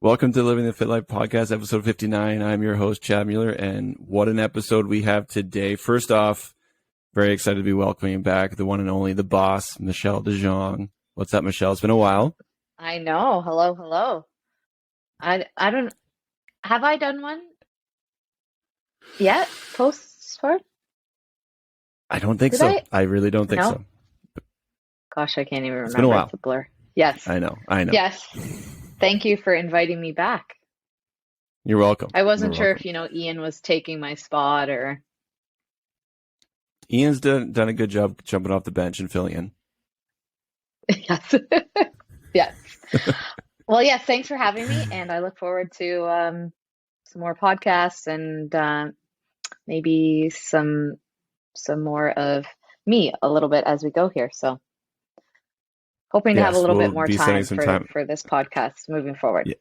Welcome to Living the Fit Life podcast, episode 59. I'm your host, Chad Mueller, and what an episode we have today. First off, very excited to be welcoming back the one and only, the boss, Michelle DeJong. What's up, Michelle? It's been a while. I know. Hello. I don't, have I done one yet? Posts for? I don't think Did so. I really don't think No? so. Gosh, I can't even It's been a remember. while. It's a blur. Yes. I know. Yes. Thank you for inviting me back. You're welcome. I wasn't You're sure welcome. if, Ian was taking my spot or. Ian's done a good job jumping off the bench and filling in. Yes. Yes. Well, yes, thanks for having me, and I look forward to some more podcasts and maybe some more of me a little bit as we go here. So hoping to have a Yes, little we'll bit more be time setting some time. for this podcast moving forward. Yeah.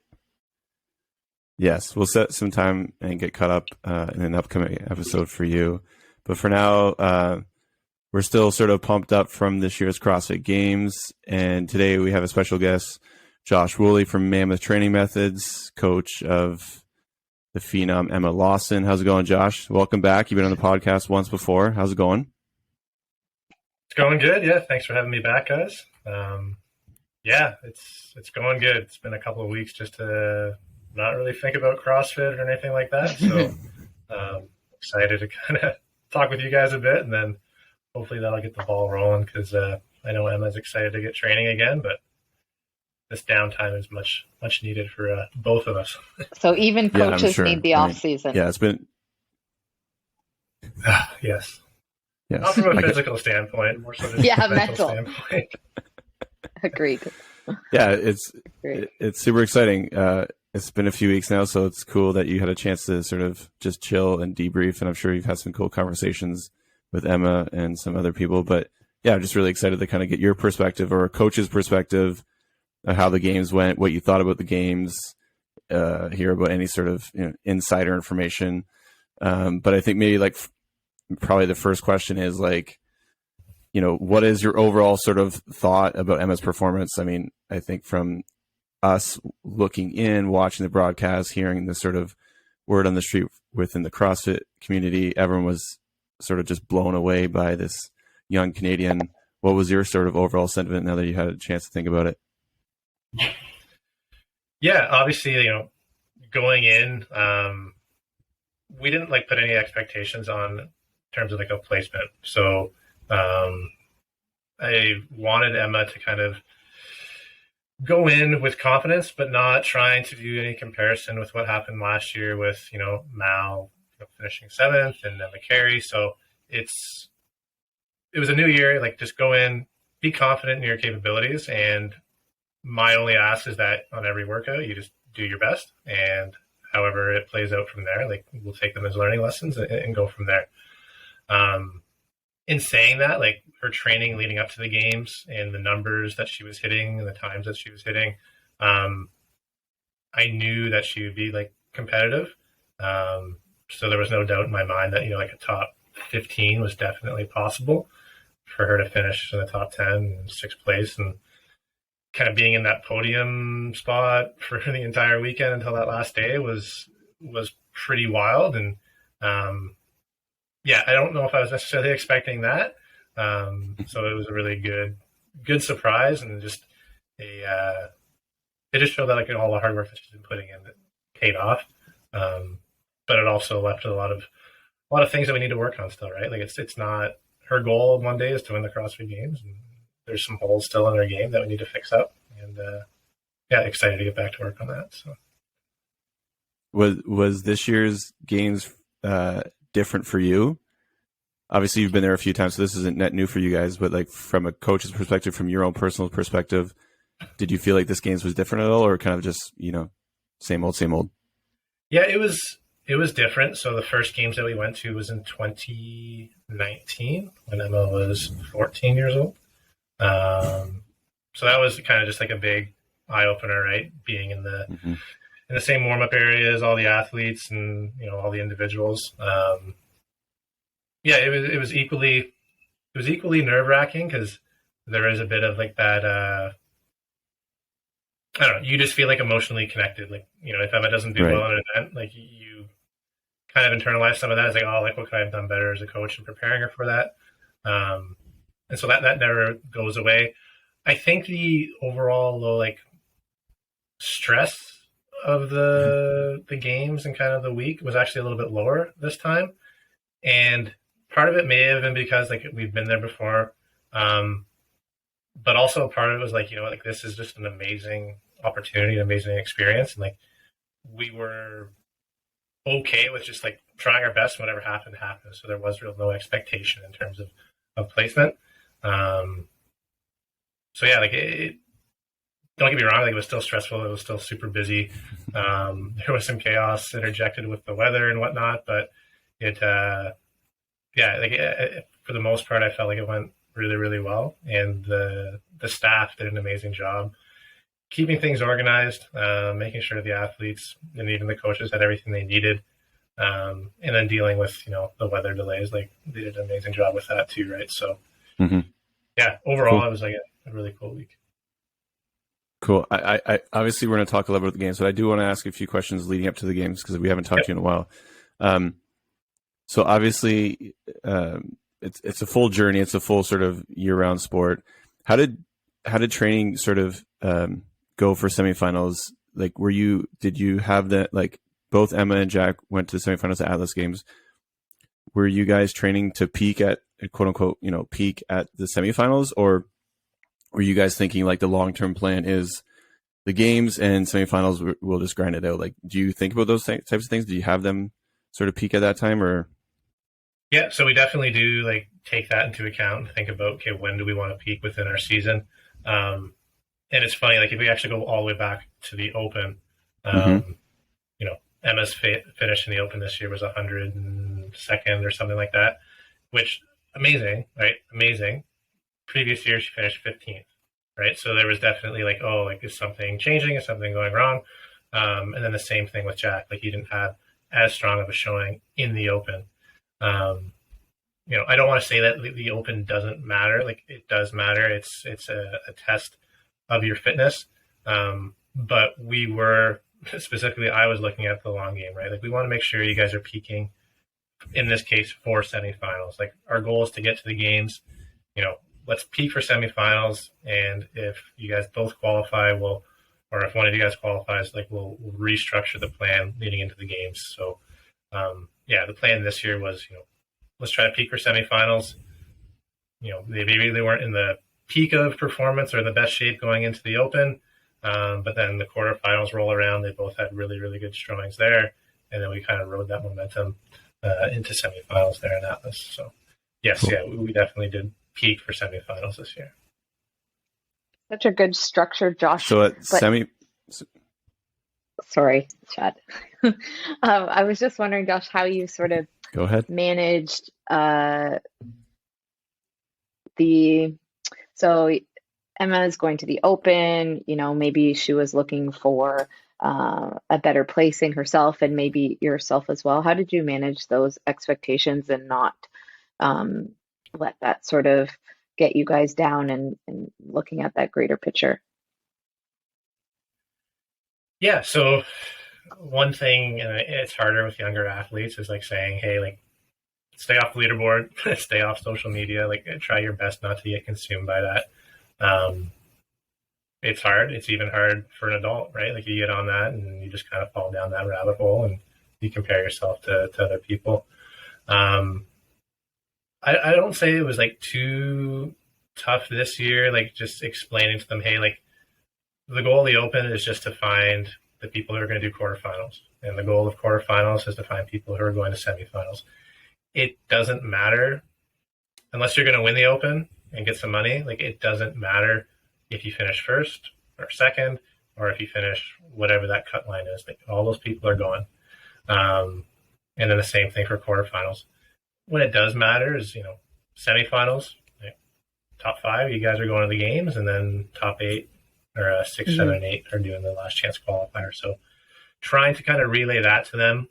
Yes, we'll set some time and get caught up in an upcoming episode for you. But for now, we're still sort of pumped up from this year's CrossFit Games. And today we have a special guest, Josh Woolley from Mammoth Training Methods, coach of the Phenom Emma Lawson. How's it going, Josh? Welcome back. You've been on the podcast once before. How's it going? It's going good. Yeah. Thanks for having me back, guys. Yeah, it's going good. It's been a couple of weeks just to not really think about CrossFit or anything like that. So excited to kind of talk with you guys a bit, and then hopefully that'll get the ball rolling because I know Emma's excited to get training again, but this downtime is much needed for both of us. So even Yeah, I'm coaches sure. need the off season. Yeah, it's been. Yes. Yes. Not from a I get- physical standpoint, more so just Yeah, a mental mental. standpoint. Agreed. Yeah, Agreed. it's super exciting. It's been a few weeks now, so it's cool that you had a chance to sort of just chill and debrief. And I'm sure you've had some cool conversations with Emma and some other people. But yeah, I'm just really excited to kind of get your perspective or a coach's perspective of how the games went, what you thought about the games, hear about any sort of insider information. But I think maybe probably the first question is what is your overall sort of thought about Emma's performance? I mean, I think from us looking in, watching the broadcast, hearing the sort of word on the street within the CrossFit community, everyone was sort of just blown away by this young Canadian. What was your sort of overall sentiment now that you had a chance to think about it? Yeah, obviously, going in, we didn't put any expectations on in terms of a placement. So I wanted Emma to kind of go in with confidence, but not trying to do any comparison with what happened last year with, Mal finishing 7th and then Tia-Clari. So it was a new year, just go in, be confident in your capabilities. And my only ask is that on every workout, you just do your best. And however it plays out from there, we'll take them as learning lessons and go from there. In saying that, her training leading up to the games and the numbers that she was hitting and the times that she was hitting, I knew that she would be competitive. So there was no doubt in my mind that, a top 15 was definitely possible for her to finish in the top 10 in 6th place, and kind of being in that podium spot for the entire weekend until that last day was pretty wild. And, yeah, I don't know if I was necessarily expecting that. So it was a really good surprise, and just it just showed that all the hard work that she's been putting in paid off. But it also left a lot of things that we need to work on still, right? It's not her goal one day is to win the CrossFit Games, and there's some holes still in her game that we need to fix up. And yeah, excited to get back to work on that. So Was this year's games different for you? Obviously, you've been there a few times, so this isn't net new for you guys. But from a coach's perspective, from your own personal perspective, did you feel like this games was different at all, or kind of just same old, same old? Yeah, it was different. So the first games that we went to was in 2019 when Emma was 14 years old. So that was kind of just a big eye opener, right? Being in the in the same warm up areas, all the athletes and all the individuals. Yeah, it was equally nerve wracking because there is a bit of that I don't know, you just feel like emotionally connected. Like, you know, if Emma doesn't do well in an event, like you kind of internalize some of that. It's like, oh, like what could I have done better as a coach in preparing her for that? And so that never goes away. I think the overall though, like stress of the games and kind of the week was actually a little bit lower this time. And part of it may have been because like we've been there before. But also part of it was like, you know, like this is just an amazing opportunity, an amazing experience. And like we were okay with just like trying our best, whatever happened. So there was real no expectation in terms of placement. So yeah, like don't get me wrong, like it was still stressful. It was still super busy. There was some chaos interjected with the weather and whatnot, but for the most part, I felt like it went really, really well. And the staff did an amazing job keeping things organized, making sure the athletes and even the coaches had everything they needed. And then dealing with, you know, the weather delays, like they did an amazing job with that too. Right. So yeah, overall, It was like a really cool week. Cool. I obviously we're going to talk a little bit about the games, but I do want to ask a few questions leading up to the games because we haven't talked to you in a while. So obviously, it's a full journey. It's a full sort of year-round sport. How did training sort of go for semifinals? Like, did you have that? Like, both Emma and Jack went to the semifinals at Atlas Games. Were you guys training to peak at quote unquote, you know, peak at the semifinals, or were you guys thinking like the long-term plan is the games and semifinals, we'll just grind it out? Like, do you think about those types of things? Do you have them sort of peak at that time, or? Yeah, so we definitely do like take that into account and think about, okay, when do we want to peak within our season? And it's funny, like if we actually go all the way back to the Open, you know, Emma's finish in the Open this year was 102nd or something like that, which amazing, right? Amazing. Previous year she finished 15th, right? So there was definitely like, oh, like is something changing? Is something going wrong? And then the same thing with Jack, like he didn't have as strong of a showing in the Open. You know, I don't want to say that the Open doesn't matter. Like it does matter. It's a test of your fitness. But we were specifically, I was looking at the long game, right? Like we want to make sure you guys are peaking in this case for semifinals. Like our goal is to get to the games, you know, let's peak for semifinals. And if you guys both qualify, or if one of you guys qualifies, like we'll restructure the plan leading into the games. So, yeah, the plan this year was, you know, let's try to peak for semifinals. You know, maybe they weren't in the peak of performance or the best shape going into the Open, but then the quarterfinals roll around. They both had really, really good showings there, and then we kind of rode that momentum into semifinals there in Atlas. So, yes, cool. Yeah, we definitely did peak for semifinals this year. Such a good structure, Josh. So at Sorry, Chad. I was just wondering, Josh, how you sort of go ahead managed so Emma is going to the Open, you know, maybe she was looking for a better placing herself and maybe yourself as well. How did you manage those expectations and not let that sort of get you guys down and looking at that greater picture? Yeah, so one thing, and it's harder with younger athletes, is like saying, hey, like stay off the leaderboard, stay off social media, like try your best not to get consumed by that. It's hard. It's even hard for an adult, right? Like you get on that and you just kind of fall down that rabbit hole and you compare yourself to other people. I don't say it was like too tough this year, like just explaining to them, hey, like the goal of the Open is just to find the people who are going to do quarterfinals. And the goal of quarterfinals is to find people who are going to semifinals. It doesn't matter unless you're going to win the Open and get some money. Like it doesn't matter if you finish first or second, or if you finish whatever that cut line is. Like all those people are going. And then the same thing for quarterfinals. When it does matter is, you know, semifinals, like top 5, you guys are going to the games, and then top 8 or 6, 7, and 8 are doing the last chance qualifier. So trying to kind of relay that to them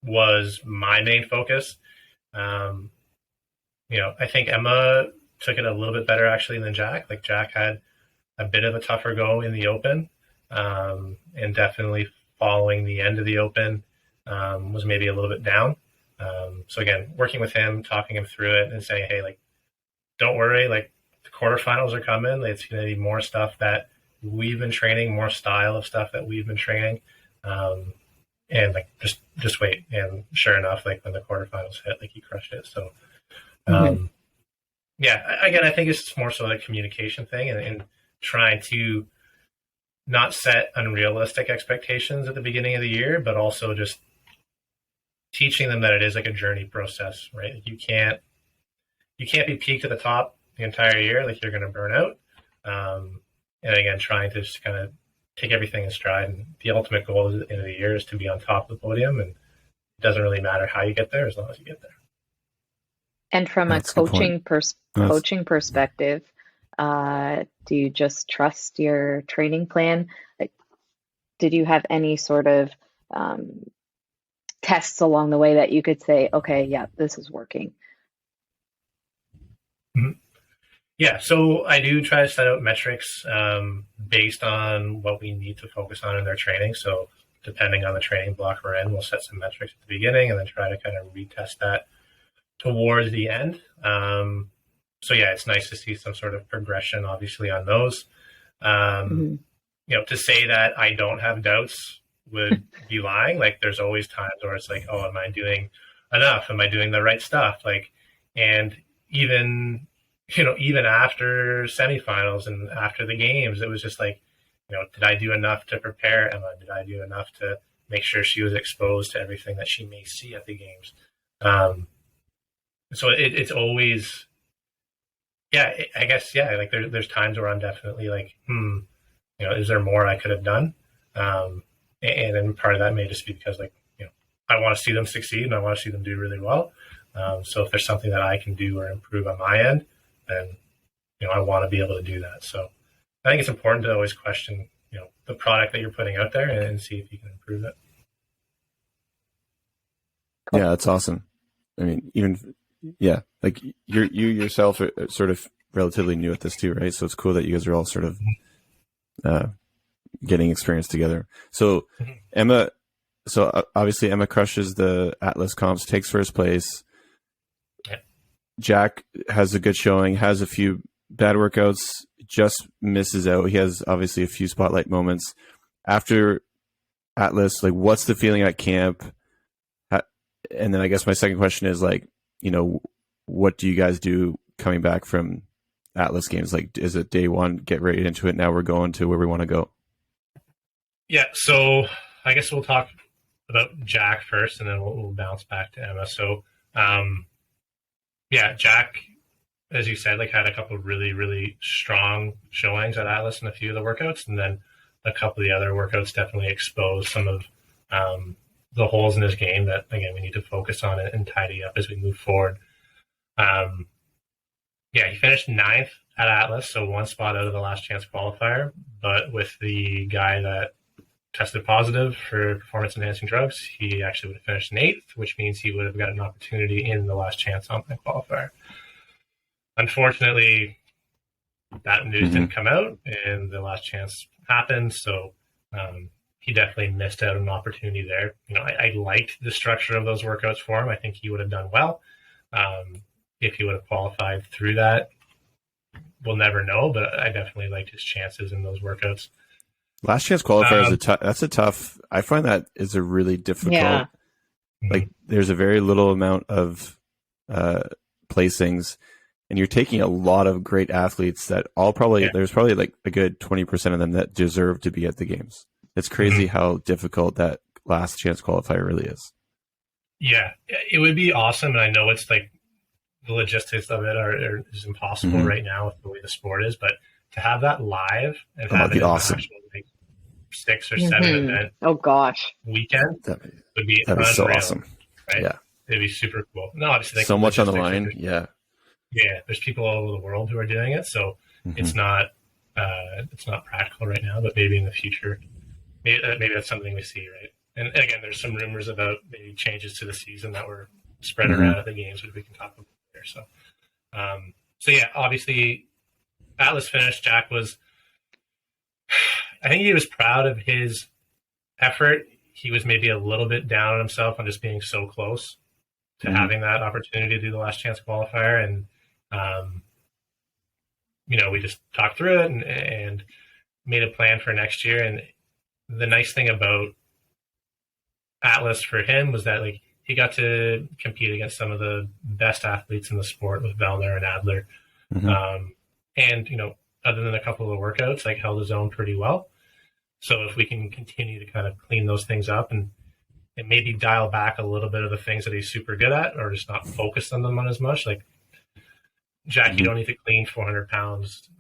was my main focus. You know, I think Emma took it a little bit better actually than Jack. Like Jack had a bit of a tougher go in the Open, and definitely following the end of the Open was maybe a little bit down. So again, working with him, talking him through it, and saying, hey, like, don't worry, like, the quarterfinals are coming. It's going to be more stuff that we've been training, more style of stuff that we've been training, and like just wait. And sure enough, like when the quarterfinals hit, like he crushed it. So yeah, again, I think it's just more so a communication thing, and trying to not set unrealistic expectations at the beginning of the year, but also just teaching them that it is like a journey process, right? You can't be peaked at the top the entire year. Like, you're going to burn out. And again, trying to just kind of take everything in stride. And the ultimate goal at the end of the year is to be on top of the podium. And it doesn't really matter how you get there, as long as you get there. And from That's a a good point. coaching perspective, do you just trust your training plan? Like, did you have any sort of tests along the way that you could say, okay, yeah, this is working? Mm-hmm. Yeah, so I do try to set out metrics based on what we need to focus on in their training. So depending on the training block we're in, we'll set some metrics at the beginning and then try to kind of retest that towards the end. So yeah, it's nice to see some sort of progression, obviously, on those. You know, to say that I don't have doubts would be lying. Like, there's always times where it's like, oh, am I doing enough? Am I doing the right stuff? Like, and even after semifinals and after the games, it was just like, you know, did I do enough to prepare Emma? Did I do enough to make sure she was exposed to everything that she may see at the games? So it's always, yeah, I guess, yeah, like there's times where I'm definitely like, you know, is there more I could have done? And then part of that may just be because, like, you know, I want to see them succeed and I want to see them do really well. So if there's something that I can do or improve on my end, then, you know, I want to be able to do that. So I think it's important to always question, you know, the product that you're putting out there and see if you can improve it. Yeah, that's awesome. I mean, even, yeah, like you yourself are sort of relatively new at this too, right? So it's cool that you guys are all sort of getting experience together. So Emma, obviously Emma crushes the Atlas comps, takes first place. Yeah. Jack has a good showing, has a few bad workouts, just misses out. He has obviously a few spotlight moments. After Atlas, like, what's the feeling at camp? And then I guess my second question is, like, you know, what do you guys do coming back from Atlas games? Like, is it day one, get right into it, now we're going to where we want to go? Yeah, so I guess we'll talk about Jack first, and then we'll bounce back to Emma. So, yeah, Jack, as you said, like, had a couple of really, really strong showings at Atlas in a few of the workouts, and then a couple of the other workouts definitely exposed some of the holes in his game that, again, we need to focus on and tidy up as we move forward. Yeah, he finished 9th at Atlas, so one spot out of the last chance qualifier, but with the guy that tested positive for performance-enhancing drugs, he actually would have finished in 8th, which means he would have got an opportunity in the last chance on that qualifier. Unfortunately, that news didn't come out, and the last chance happened, so he definitely missed out on an opportunity there. You know, I liked the structure of those workouts for him. I think he would have done well. If he would have qualified through that, we'll never know, but I definitely liked his chances in those workouts. Last chance qualifier is a tough. I find that is a really difficult. Yeah. Like, there's a very little amount of placings, and you're taking a lot of great athletes that all probably there's probably like a good 20% of them that deserve to be at the games. It's crazy how difficult that last chance qualifier really is. Yeah, it would be awesome, and I know it's like the logistics of it is impossible right now with the way the sport is, but to have that live and have it awesome. Actual, like, 6 or 7 event weekend would be unreal, so awesome. Right? Yeah, it'd be super cool. No, obviously, like, so much on the line. Yeah, there's people all over the world who are doing it, so it's not practical right now, but maybe in the future, maybe that's something we see, right? And again, there's some rumors about maybe changes to the season that were spread around at the games, which we can talk about there. So, so yeah, obviously, Atlas finished. Jack was I think he was proud of his effort. He was maybe a little bit down on himself on just being so close to having that opportunity to do the last chance qualifier. And, we just talked through it and made a plan for next year. And the nice thing about Atlas for him was that like he got to compete against some of the best athletes in the sport with Vellner and Adler. And, other than a couple of workouts, like held his own pretty well. So if we can continue to kind of clean those things up and maybe dial back a little bit of the things that he's super good at, or just not focus on them on as much. Like, Jack, you don't need to clean 400 pounds.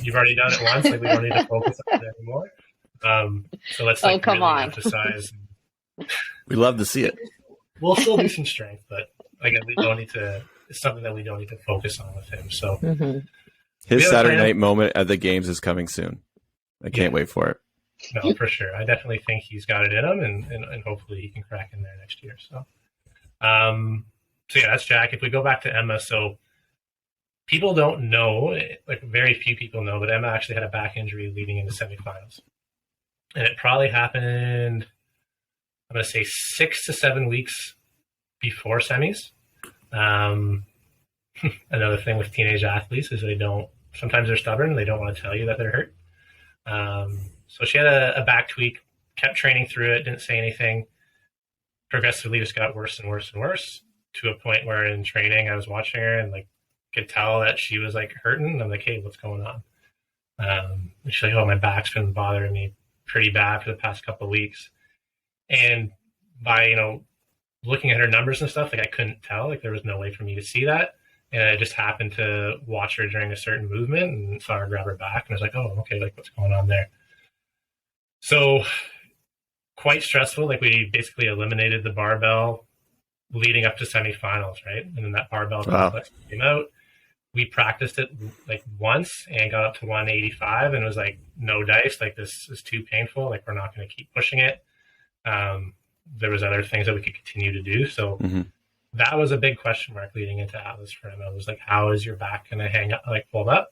You've already done it once. Like, we don't need to focus on it anymore. So let's come on. emphasize. We love to see it. We'll still do some strength, but again, we don't need to. It's something that we don't need to focus on with him. So his Saturday night moment at the games is coming soon. I can't wait for it. No, for sure. I definitely think he's got it in him, and hopefully he can crack in there next year. So, that's Jack. If we go back to Emma, so people don't know, like very few people know, but Emma actually had a back injury leading into semifinals, and it probably happened, I'm going to say 6 to 7 weeks before semis. Another thing with teenage athletes is sometimes they're stubborn. They don't want to tell you that they're hurt. So she had a back tweak, kept training through it, didn't say anything. Progressively just got worse and worse and worse to a point where in training I was watching her and like could tell that she was like hurting. And I'm like, hey, what's going on? And she's like, oh, my back's been bothering me pretty bad for the past couple of weeks. And by, looking at her numbers and stuff, like I couldn't tell, like there was no way for me to see that. And I just happened to watch her during a certain movement and saw her grab her back. And I was like, oh, okay, like what's going on there? So quite stressful. Like we basically eliminated the barbell leading up to semifinals, right? And then that barbell complex came out. We practiced it like once and got up to 185 and it was like, no dice, like this is too painful. Like we're not going to keep pushing it. There was other things that we could continue to do. So that was a big question mark leading into Atlas for him. I was like, how is your back going to hang up, like hold up?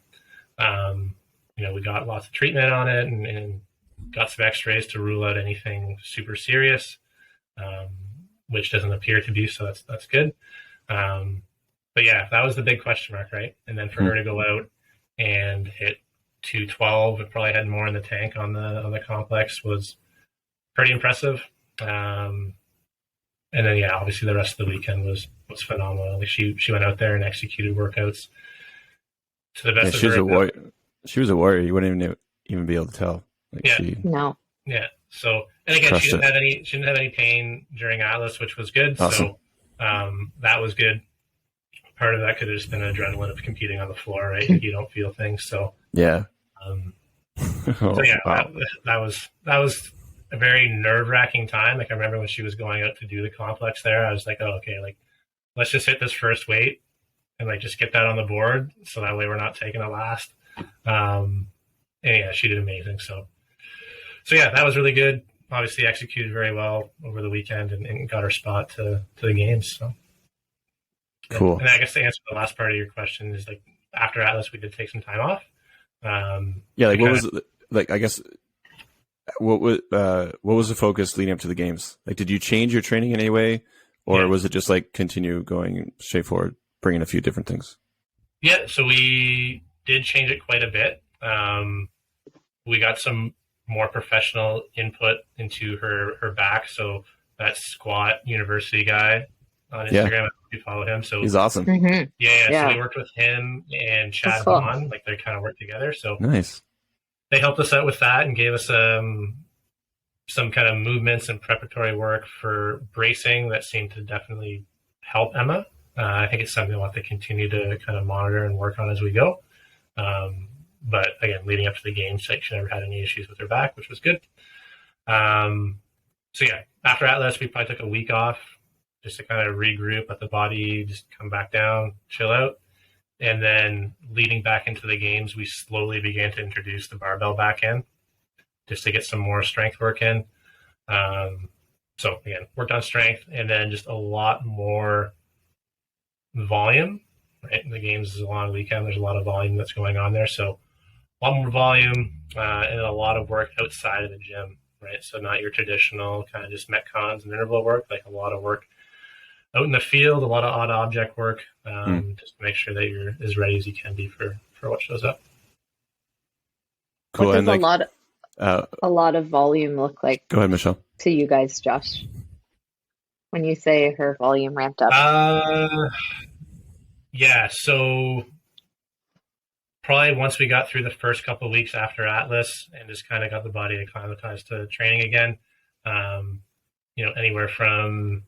We got lots of treatment on it and got some x-rays to rule out anything super serious, which doesn't appear to be. So that's good. But yeah, that was the big question mark, right? And then for her to go out and hit 212, it probably had more in the tank on the complex was pretty impressive. And then obviously the rest of the weekend was phenomenal. Like she went out there and executed workouts to the best of her ability. She was a warrior. You wouldn't even be able to tell. No. Yeah. So, and again, she didn't have any pain during Atlas, which was good. Awesome. So, that was good. Part of that could have just been adrenaline of competing on the floor, right? You don't feel things. So, yeah. Wow. That was a very nerve-wracking time. Like I remember when she was going out to do the complex there, I was like, oh, okay, like let's just hit this first weight and like just get that on the board so that way we're not taking it last. And yeah, she did amazing. So yeah, that was really good. Obviously executed very well over the weekend and got her spot to the games. So cool. And I guess to answer the last part of your question is like after Atlas, we did take some time off. Like what was it, like, I guess, what was the focus leading up to the games? Like, did you change your training in any way, or was it just like continue going straight forward, bringing a few different things? Yeah, so we did change it quite a bit. We got some more professional input into her back. So that Squat University guy on Instagram, if you follow him. So he's awesome. Yeah. So we worked with him and Chad Vaughn, like they kind of worked together. So nice. They helped us out with that and gave us some kind of movements and preparatory work for bracing that seemed to definitely help Emma. I think it's something we'll have to continue to kind of monitor and work on as we go. But again, leading up to the games, she never had any issues with her back, which was good. So yeah, after Atlas, we probably took a week off just to kind of regroup, let the body just come back down, chill out. And then leading back into the games, we slowly began to introduce the barbell back in just to get some more strength work in. So again, worked on strength and then just a lot more volume, right? The games is a long weekend. There's a lot of volume that's going on there. So a lot more volume, and a lot of work outside of the gym, right? So not your traditional kind of just metcons and interval work, like a lot of work out in the field, a lot of odd object work, just to make sure that you're as ready as you can be for what shows up. Cool. What does And a lot of volume look like go ahead, Michelle. to you guys, Josh? When you say her volume ramped up? Yeah, so probably once we got through the first couple of weeks after Atlas and just kind of got the body acclimatized to training again, anywhere from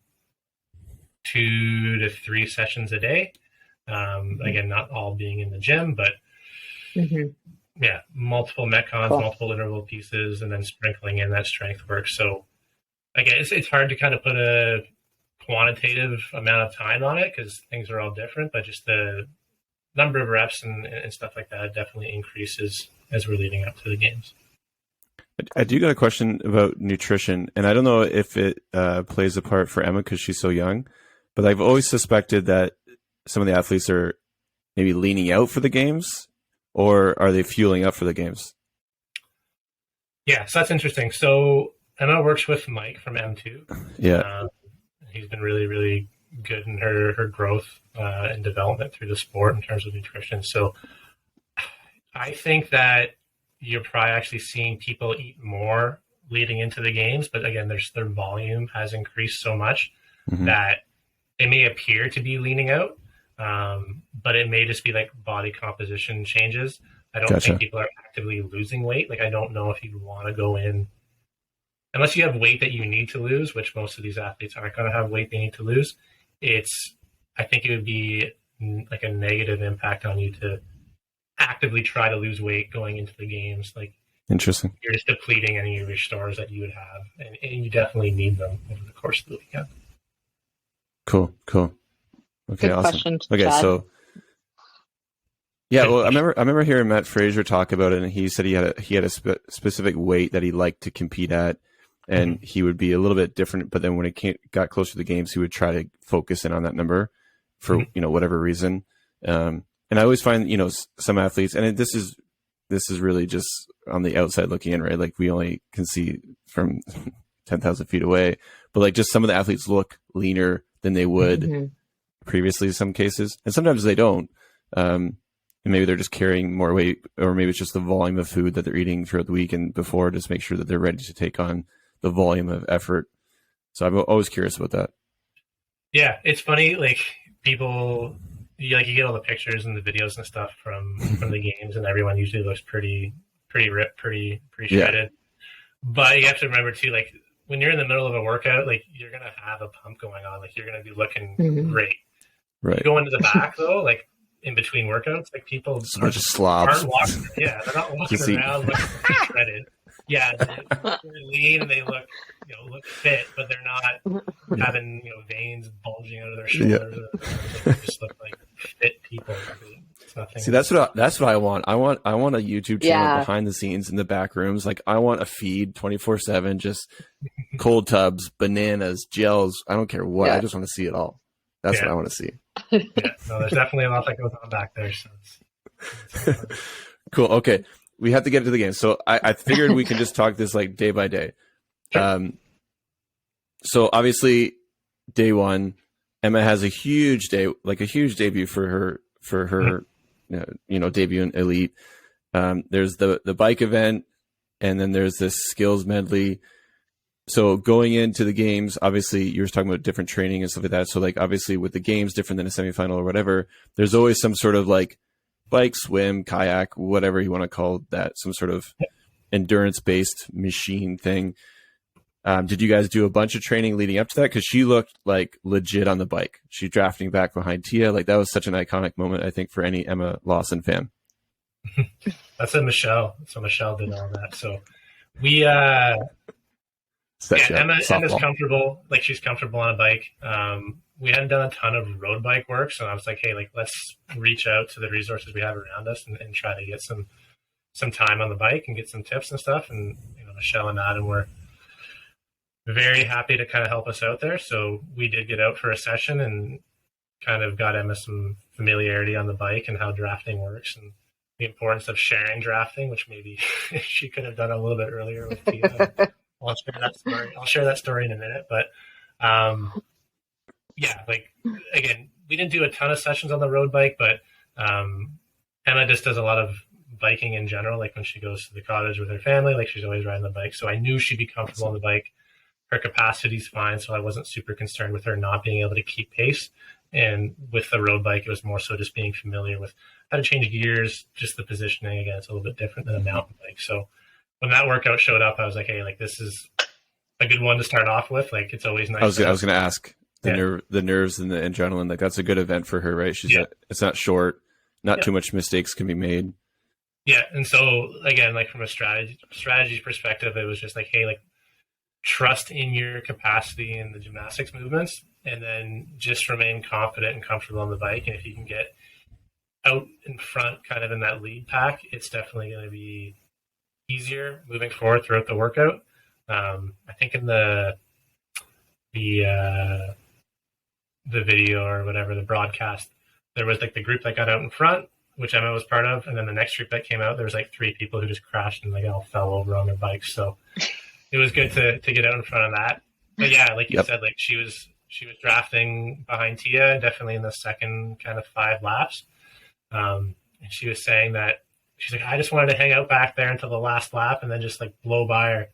2 to 3 sessions a day. Again, not all being in the gym, but yeah, multiple metcons, multiple interval pieces, and then sprinkling in that strength work. So again, it's hard to kind of put a quantitative amount of time on it because things are all different, but just the number of reps and stuff like that definitely increases as we're leading up to the games. I do got a question about nutrition, and I don't know if it plays a part for Emma because she's so young, but I've always suspected that some of the athletes are maybe leaning out for the games, or are they fueling up for the games? Yeah, so that's interesting. So Emma works with Mike from M2. Yeah. He's been really, really good in her growth and development through the sport in terms of nutrition. So I think that you're probably actually seeing people eat more leading into the games, but again, their volume has increased so much that they may appear to be leaning out, but it may just be like body composition changes. I don't think people are actively losing weight. Like, I don't know if you want to go in unless you have weight that you need to lose, which most of these athletes aren't going to have weight they need to lose. I think it would be like a negative impact on you to actively try to lose weight going into the games. Like, interesting. You're just depleting any of your stores that you would have, and you definitely need them over the course of the weekend. Cool. Okay, good awesome. Question, okay, Chad. so yeah, well, I remember hearing Matt Fraser talk about it, and he said he had a specific weight that he liked to compete at, and he would be a little bit different. But then when it got closer to the games, he would try to focus in on that number for whatever reason. And I always find some athletes, and this is really just on the outside looking in, right? Like, we only can see from 10,000 feet away, but like, just some of the athletes look leaner than they would previously in some cases, and sometimes they don't. And maybe they're just carrying more weight, or maybe it's just the volume of food that they're eating throughout the week and before, just make sure that they're ready to take on the volume of effort. So I'm always curious about that. Yeah, it's funny. Like, people, you get all the pictures and the videos and stuff from the games, and everyone usually looks pretty ripped, pretty shredded. But you have to remember too, like, when you're in the middle of a workout, like, you're gonna have a pump going on. Like, you're gonna be looking great. Right. You go into the back though, like, in between workouts, like, people are just slobs. Aren't walking. Yeah, they're not walking around looking shredded. Yeah, they're lean and they look fit, but they're not having veins bulging out of their shoulders. They just look like fit people. It's nothing. See, that's what I want. I want a YouTube channel behind the scenes in the back rooms. Like, I want a feed 24/7, just cold tubs, bananas, gels. I don't care what. I just want to see it all. That's what I want to see. Yeah, no, there's definitely a lot that goes on back there. So it's cool. Okay. We have to get to the game. So I figured we can just talk this like day by day. Sure. So obviously day one, Emma has a huge debut for her debut in Elite. There's the bike event, and then there's this skills medley. So going into the games, obviously you were talking about different training and stuff like that. So like, obviously with the games different than a semifinal or whatever, there's always some sort of like bike, swim, kayak, whatever you want to call that, some sort of endurance-based machine thing. Did you guys do a bunch of training leading up to that? Because she looked like legit on the bike. She's drafting back behind Tia. Like, that was such an iconic moment, I think, for any Emma Lawson fan. That's a Michelle. So Michelle did all that. So we, Emma's comfortable. Like, she's comfortable on a bike. We hadn't done a ton of road bike work, so I was like, hey, like, let's reach out to the resources we have around us and try to get some time on the bike and get some tips and stuff. And Michelle and Adam were very happy to kind of help us out there. So we did get out for a session and kind of got Emma some familiarity on the bike and how drafting works. And the importance of sharing drafting, which maybe she could have done a little bit earlier with Tia. I'll share that story in a minute. But yeah, like, again, we didn't do a ton of sessions on the road bike, but Emma just does a lot of biking in general. Like when she goes to the cottage with her family, like she's always riding the bike. So I knew she'd be comfortable on the bike. Her capacity's fine, so I wasn't super concerned with her not being able to keep pace. And with the road bike, it was more so just being familiar with how to change gears, just the positioning. Again, it's a little bit different than a mountain bike. So when that workout showed up, I was like, hey, like this is a good one to start off with. Like it's always nice. I was going to ask the nerves and the adrenaline. Like that's a good event for her, right? It's not short, not too much mistakes can be made. Yeah, and so again, like from a strategy perspective, it was just like, hey, like trust in your capacity in the gymnastics movements, and then just remain confident and comfortable on the bike. And if you can get out in front, kind of in that lead pack, it's definitely going to be easier moving forward throughout the workout. I think in the video or whatever, the broadcast, there was like the group that got out in front, which Emma was part of, and then the next group that came out, there was like 3 people who just crashed and like all fell over on their bikes. So it was good to get out in front of that. But yeah, like you said, like she was drafting behind Tia, definitely in the second kind of 5 laps. And she was saying that she's like, I just wanted to hang out back there until the last lap and then just like blow by her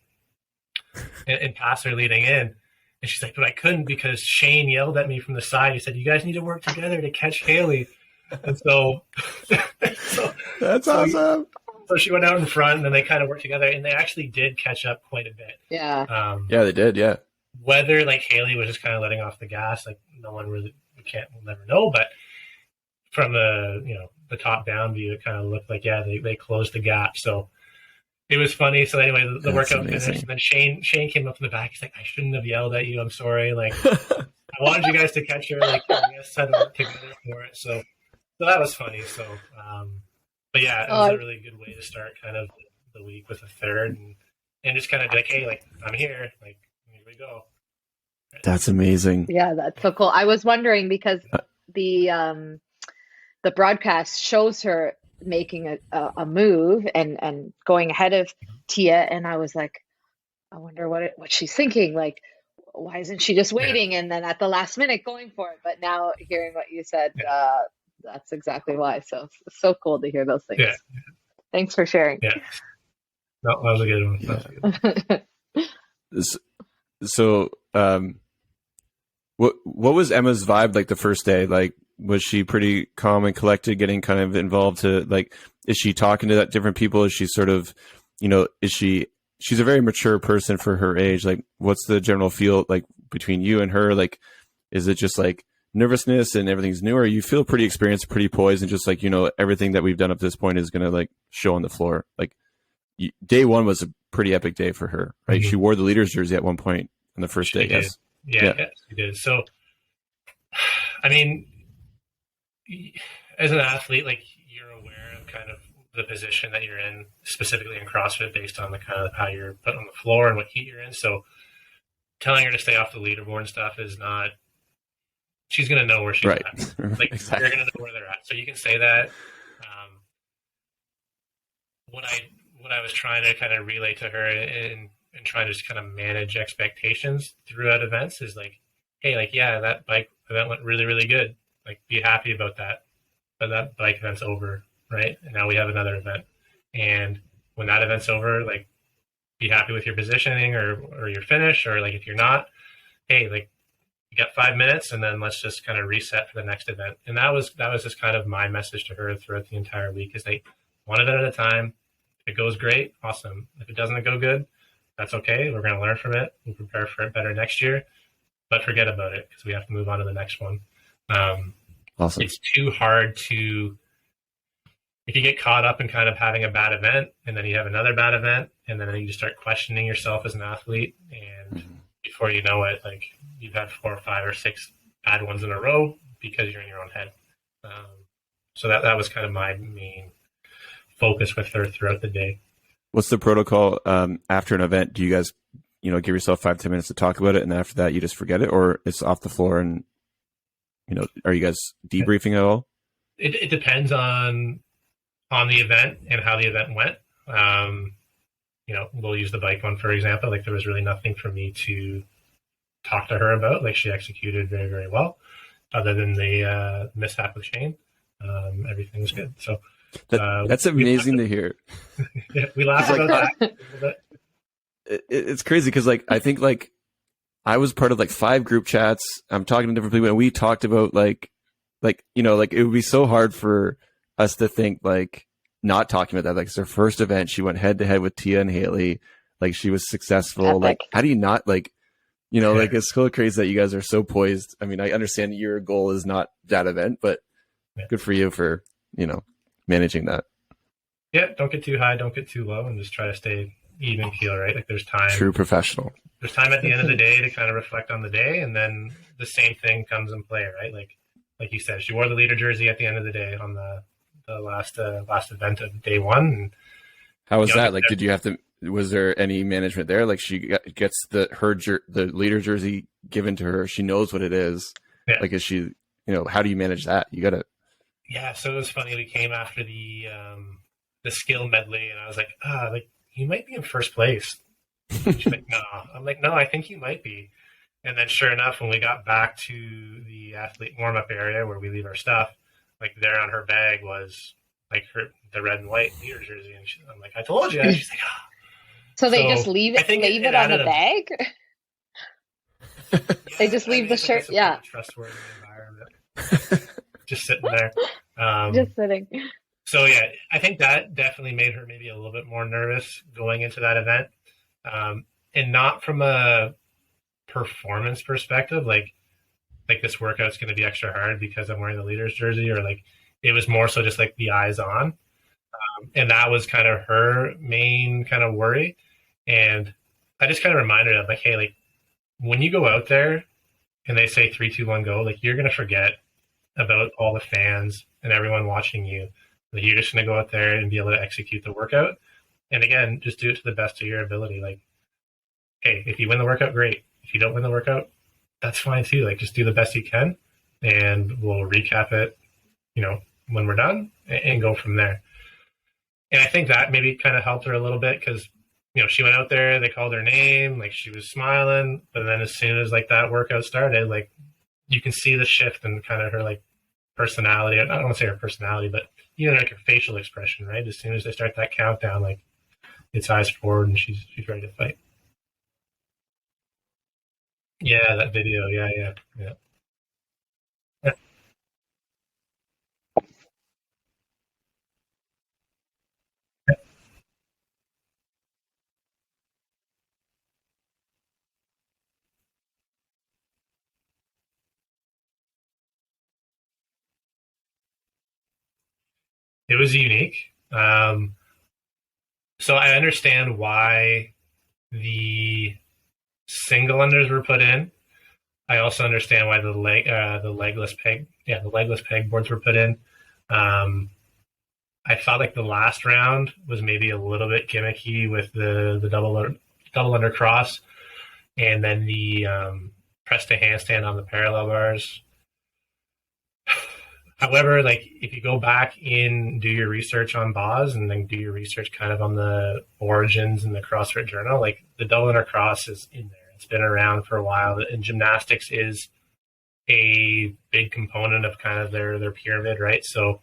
and pass her leading in. And she's like, but I couldn't because Shane yelled at me from the side. He said, you guys need to work together to catch Haley. And so that's awesome. So she went out in front, and then they kind of worked together, and they actually did catch up quite a bit. Yeah. Yeah, they did. Yeah. Whether like Haley was just kind of letting off the gas, like we'll never know. But from the top down view, it kind of looked like they closed the gap. So it was funny. So anyway, the workout finished, and then Shane came up in the back. He's like, I shouldn't have yelled at you. I'm sorry. Like I wanted you guys to catch her. Like I guess had to work together for it. So that was funny. So. But yeah, it was a really good way to start kind of the week with a third and just kind of like, hey, like I'm here, like here we go. That's amazing. Yeah, that's so cool. I was wondering because the broadcast shows her making a move and going ahead of Tia, and I was like, I wonder what she's thinking. Like, why isn't she just waiting and then at the last minute going for it? But now hearing what you said. That's exactly why. So it's so cool to hear those things. Yeah. Thanks for sharing. Yeah. No, that was a good one. So, what was Emma's vibe like the first day? Like, was she pretty calm and collected, getting kind of involved to like, is she talking to different people? Is she sort of, she's a very mature person for her age. Like, what's the general feel like between you and her? Like, is it just like nervousness and everything's new, or you feel pretty experienced, pretty poised, and just like, everything that we've done up to this point is going to like show on the floor? Like day one was a pretty epic day for her, right? Mm-hmm. She wore the leader's jersey at one point on the first day. Yes. Yeah, she did. So, I mean, as an athlete, like you're aware of kind of the position that you're in, specifically in CrossFit, based on the kind of how you're put on the floor and what heat you're in. So telling her to stay off the leaderboard and stuff is not, she's going to know where she's at. Like exactly. You're going to know where they're at. So you can say that. What I was trying to kind of relay to her and trying to just kind of manage expectations throughout events is like, hey, like, yeah, that bike event went really, really good. Like, be happy about that. But that bike event's over, right? And now we have another event. And when that event's over, like, be happy with your positioning or your finish, or like if you're not, hey, like, you got 5 minutes, and then let's just kind of reset for the next event. And that was just kind of my message to her throughout the entire week, is like, one event at a time. If it goes great, awesome. If it doesn't go good, that's okay. We're going to learn from it. We'll prepare for it better next year, but forget about it because we have to move on to the next one. Awesome. It's too hard to, if you get caught up in kind of having a bad event and then you have another bad event and then you just start questioning yourself as an athlete, and before you know it, like you've had 4 or 5 or 6 bad ones in a row because you're in your own head. So that was kind of my main focus with her throughout the day. What's the protocol after an event? Do you guys, give yourself 5-10 minutes to talk about it, and after that you just forget it, or it's off the floor? And are you guys debriefing at all? It depends on on the event and how the event went. We'll use the bike one, for example. Like, there was really nothing for me to talk to her about. Like, she executed very, very well, other than the mishap with Shane. Everything was good. So that's amazing to hear. Yeah, we laughed about that a little bit. It's crazy because, like, I think, like, I was part of like 5 group chats. I'm talking to different people, and we talked about like it would be so hard for us to think like not talking about that. Like, it's her first event. She went head to head with Tia and Haley. Like, she was successful. Epic. Like, how do you not like, like, it's so crazy that you guys are so poised. I mean, I understand your goal is not that event, but good for you for, managing that. Yeah. Don't get too high. Don't get too low, and just try to stay even keel, right? Like, there's time. True professional. There's time at the end of the day to kind of reflect on the day, and then the same thing comes in play, right? Like you said, she wore the leader jersey at the end of the day on the last event of day one. And how was that? Like, did you have to? Was there any management there? Like, she gets the leader jersey given to her. She knows what it is. Yeah. Like, is she? How do you manage that? You got to. Yeah. So it was funny. We came after the skill medley, and I was like, you might be in first place. She's like, no. I'm like, no, I think you might be. And then sure enough, when we got back to the athlete warm-up area where we leave our stuff, like, there on her bag was like the red and white leader jersey. And I'm like, I told you. And she's like, oh. So they just leave it on the bag? Yeah, they just leave the shirt. Yeah. Trustworthy environment. Just sitting there. Just sitting. So yeah, I think that definitely made her maybe a little bit more nervous going into that event. And not from a performance perspective, like this workout's going to be extra hard because I'm wearing the leader's jersey, or like, it was more so just like the eyes on. And that was kind of her main kind of worry. And I just kind of reminded her of like, hey, like, when you go out there and they say 3, 2, 1, go, like, you're going to forget about all the fans and everyone watching you. Like, you're just going to go out there and be able to execute the workout. And again, just do it to the best of your ability. Like, hey, if you win the workout, great. If you don't win the workout, that's fine too. Like, just do the best you can, and we'll recap it, when we're done, and go from there. And I think that maybe kind of helped her a little bit because, she went out there, they called her name, like, she was smiling, but then as soon as like that workout started, like, you can see the shift in kind of her like personality. I don't want to say her personality, but like her facial expression, right? As soon as they start that countdown, like, it's eyes forward and she's ready to fight. Yeah, that video. Yeah. It was unique. So I understand why the single unders were put in. I also understand why the legless peg boards were put in. I felt like the last round was maybe a little bit gimmicky with the double under cross, and then the press to handstand on the parallel bars. However, like, if you go back and do your research on Boz, and then do your research kind of on the origins in the CrossFit Journal, like, the double under cross is in there. It's been around for a while, and gymnastics is a big component of kind of their pyramid, right? So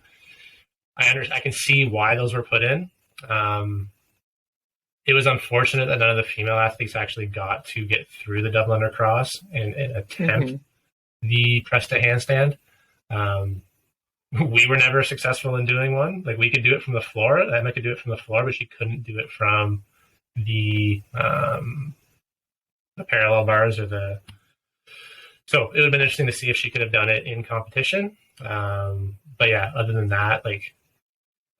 I can see why those were put in. It was unfortunate that none of the female athletes actually got to get through the double under cross and attempt the press to handstand. We were never successful in doing one. Like, we could do it from the floor. Emma could do it from the floor, but she couldn't do it from the parallel bars or the. So it would have been interesting to see if she could have done it in competition. But yeah, other than that, like,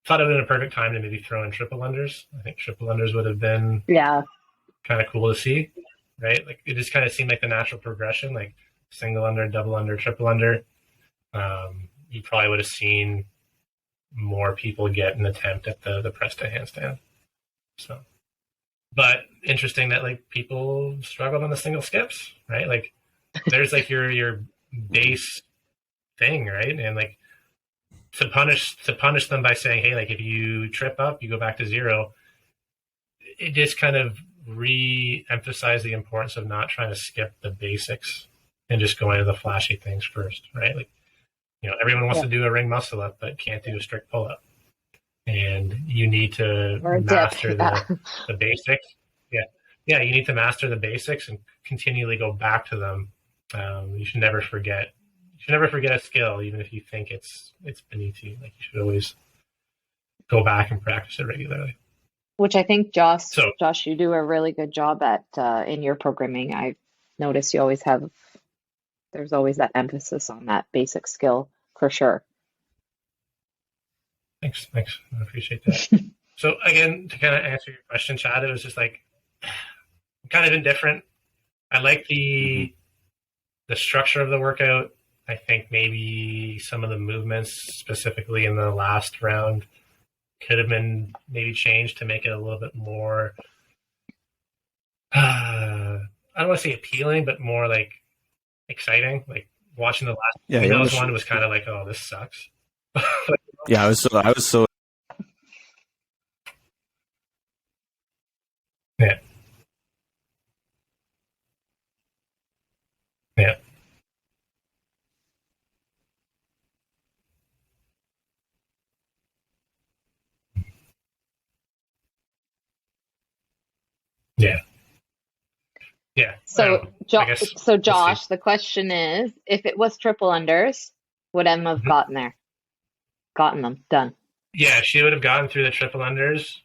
thought it would have been a perfect time to maybe throw in triple unders. I think triple unders would have been kind of cool to see, right? Like, it just kind of seemed like the natural progression, like single under, double under, triple under. You probably would have seen more people get an attempt at the press to handstand. So, but interesting that like people struggled on the single skips, right? Like, there's like your base thing, right? And like, to punish them by saying, hey, like if you trip up, you go back to zero. It just kind of re-emphasized the importance of not trying to skip the basics and just going to the flashy things first, right? Like, everyone wants to do a ring muscle up, but can't do a strict pull up. And you need to master the basics. Yeah, you need to master the basics and continually go back to them. You should never forget. You should never forget a skill, even if you think it's beneath you. Like, you should always go back and practice it regularly. Which I think, Josh, you do a really good job at in your programming. I've noticed there's always that emphasis on that basic skill for sure. Thanks. I appreciate that. So again, to kind of answer your question, Chad, it was just like, I'm kind of indifferent. I like the structure of the workout. I think maybe some of the movements, specifically in the last round, could have been maybe changed to make it a little bit more, I don't want to say appealing, but more like exciting. Like watching the last one was kind of like, oh, this sucks. Yeah, I was so. Yeah. Yeah. Yeah. Yeah. So, Josh, the question is, if it was triple unders, would Emma have gotten them done? Yeah, she would have gotten through the triple unders.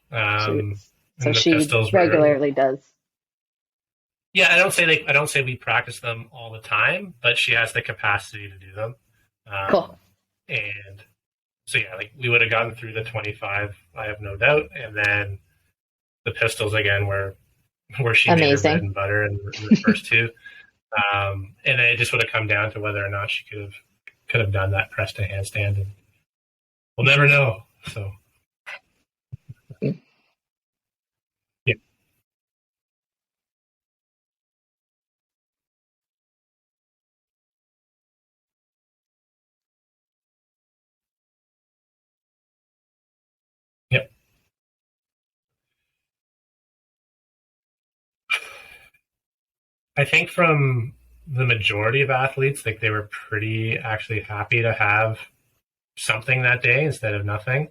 So she regularly does. Yeah, I don't say we practice them all the time, but she has the capacity to do them. Cool. And so yeah, like we would have gotten through the 25, I have no doubt, and then the pistols again where she made her bread and butter in the first two, and then it just would have come down to whether or not she could have done that press to handstand, and we'll never know. So yeah. Yep. I think from the majority of athletes, like they were pretty actually happy to have something that day instead of nothing.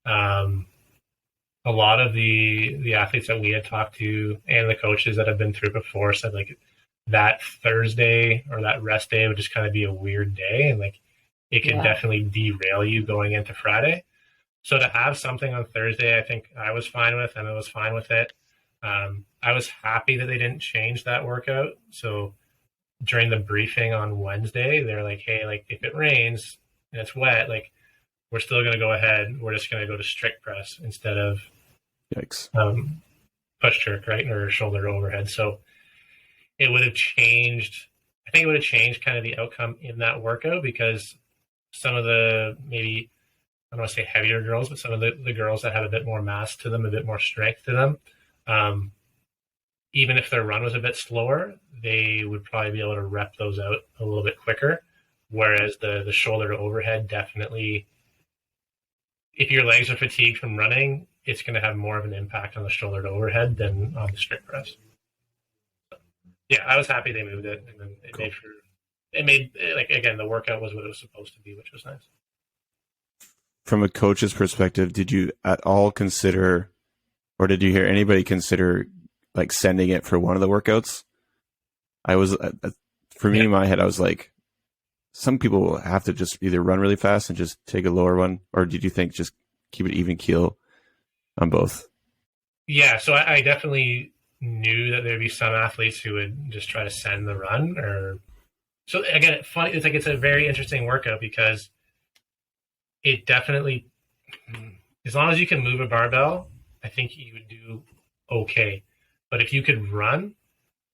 A lot of the athletes that we had talked to and the coaches that have been through before said like that Thursday or that rest day would just kind of be a weird day, and like it could definitely derail you going into Friday. So to have something on Thursday, I think I was fine with, Emma was fine with it. I was happy that they didn't change that workout. So during the briefing on Wednesday, they're like, hey, like if it rains and it's wet, like we're still going to go ahead. We're just going to go to strict press instead of push jerk, right? Or shoulder to overhead. So it would have changed. I think it would have changed kind of the outcome in that workout, because some of the, maybe, I don't want to say heavier girls, but some of the girls that had a bit more mass to them, a bit more strength to them, even if their run was a bit slower, they would probably be able to rep those out a little bit quicker. Whereas the shoulder to overhead, definitely, if your legs are fatigued from running, it's going to have more of an impact on the shoulder to overhead than on the strict press. So, yeah, I was happy they moved it, and then it made like, again, the workout was what it was supposed to be, which was nice. From a coach's perspective, did you at all consider, or did you hear anybody consider like sending it for one of the workouts? I was, for me in my head, I was like, some people will have to just either run really fast and just take a lower one, or did you think just keep it even keel on both? Yeah, so I definitely knew that there'd be some athletes who would just try to send the run. Or so again, it's a very interesting workout, because it definitely, as long as you can move a barbell, I think you would do okay. But if you could run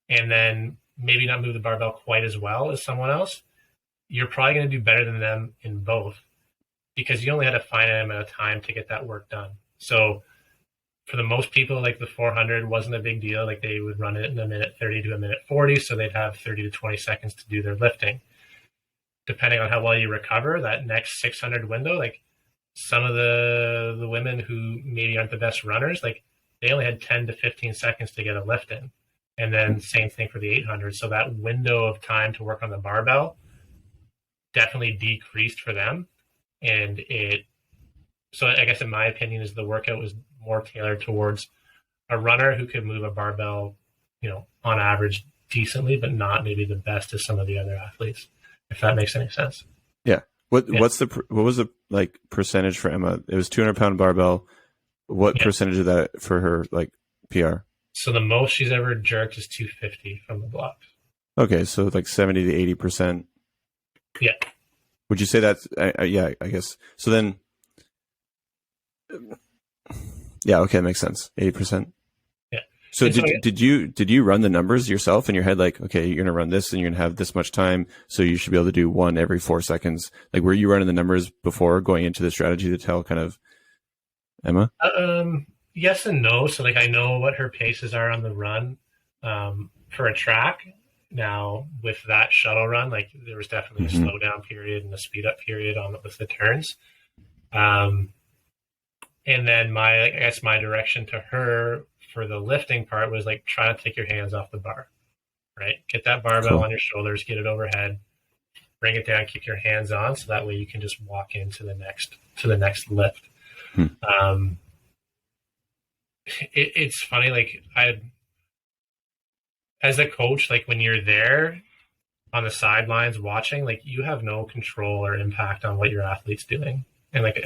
and then maybe not move the barbell quite as well as someone else, you're probably going to do better than them in both, because you only had a finite amount of time to get that work done. So for the most people, like the 400 wasn't a big deal. Like they would run it in a minute 30 to a minute 40. So they'd have 30 to 20 seconds to do their lifting. depending on how well you recover, that next 600 window, like some of the women who maybe aren't the best runners, like they only had 10 to 15 seconds to get a lift in. And then same thing for the 800. So that window of time to work on the barbell definitely decreased for them. And so I guess in my opinion is the workout was more tailored towards a runner who could move a barbell, on average decently, but not maybe the best as some of the other athletes, if that makes any sense. Yeah. What was the like percentage for Emma? It was 200-pound barbell. What percentage of that for her like PR? So the most she's ever jerked is 250 from the blocks. Okay, so like 70 to 80%. Yeah. Would you say that's yeah? I guess so. Then, yeah. Okay, makes sense. 80%. Yeah. So did you run the numbers yourself in your head? Like, okay, you're gonna run this, and you're gonna have this much time, so you should be able to do one every 4 seconds. Like, were you running the numbers before going into the strategy to tell kind of Emma? Yes and no. So like I know what her paces are on the run for a track. Now with that shuttle run, like there was definitely a slowdown period and a speed up period with the turns. And then I guess my direction to her for the lifting part was like try to take your hands off the bar, right? Get that barbell on your shoulders, get it overhead, bring it down, keep your hands on, so that way you can just walk into the next lift. It's funny, like as a coach, like when you're there on the sidelines watching, like you have no control or impact on what your athlete's doing. And like,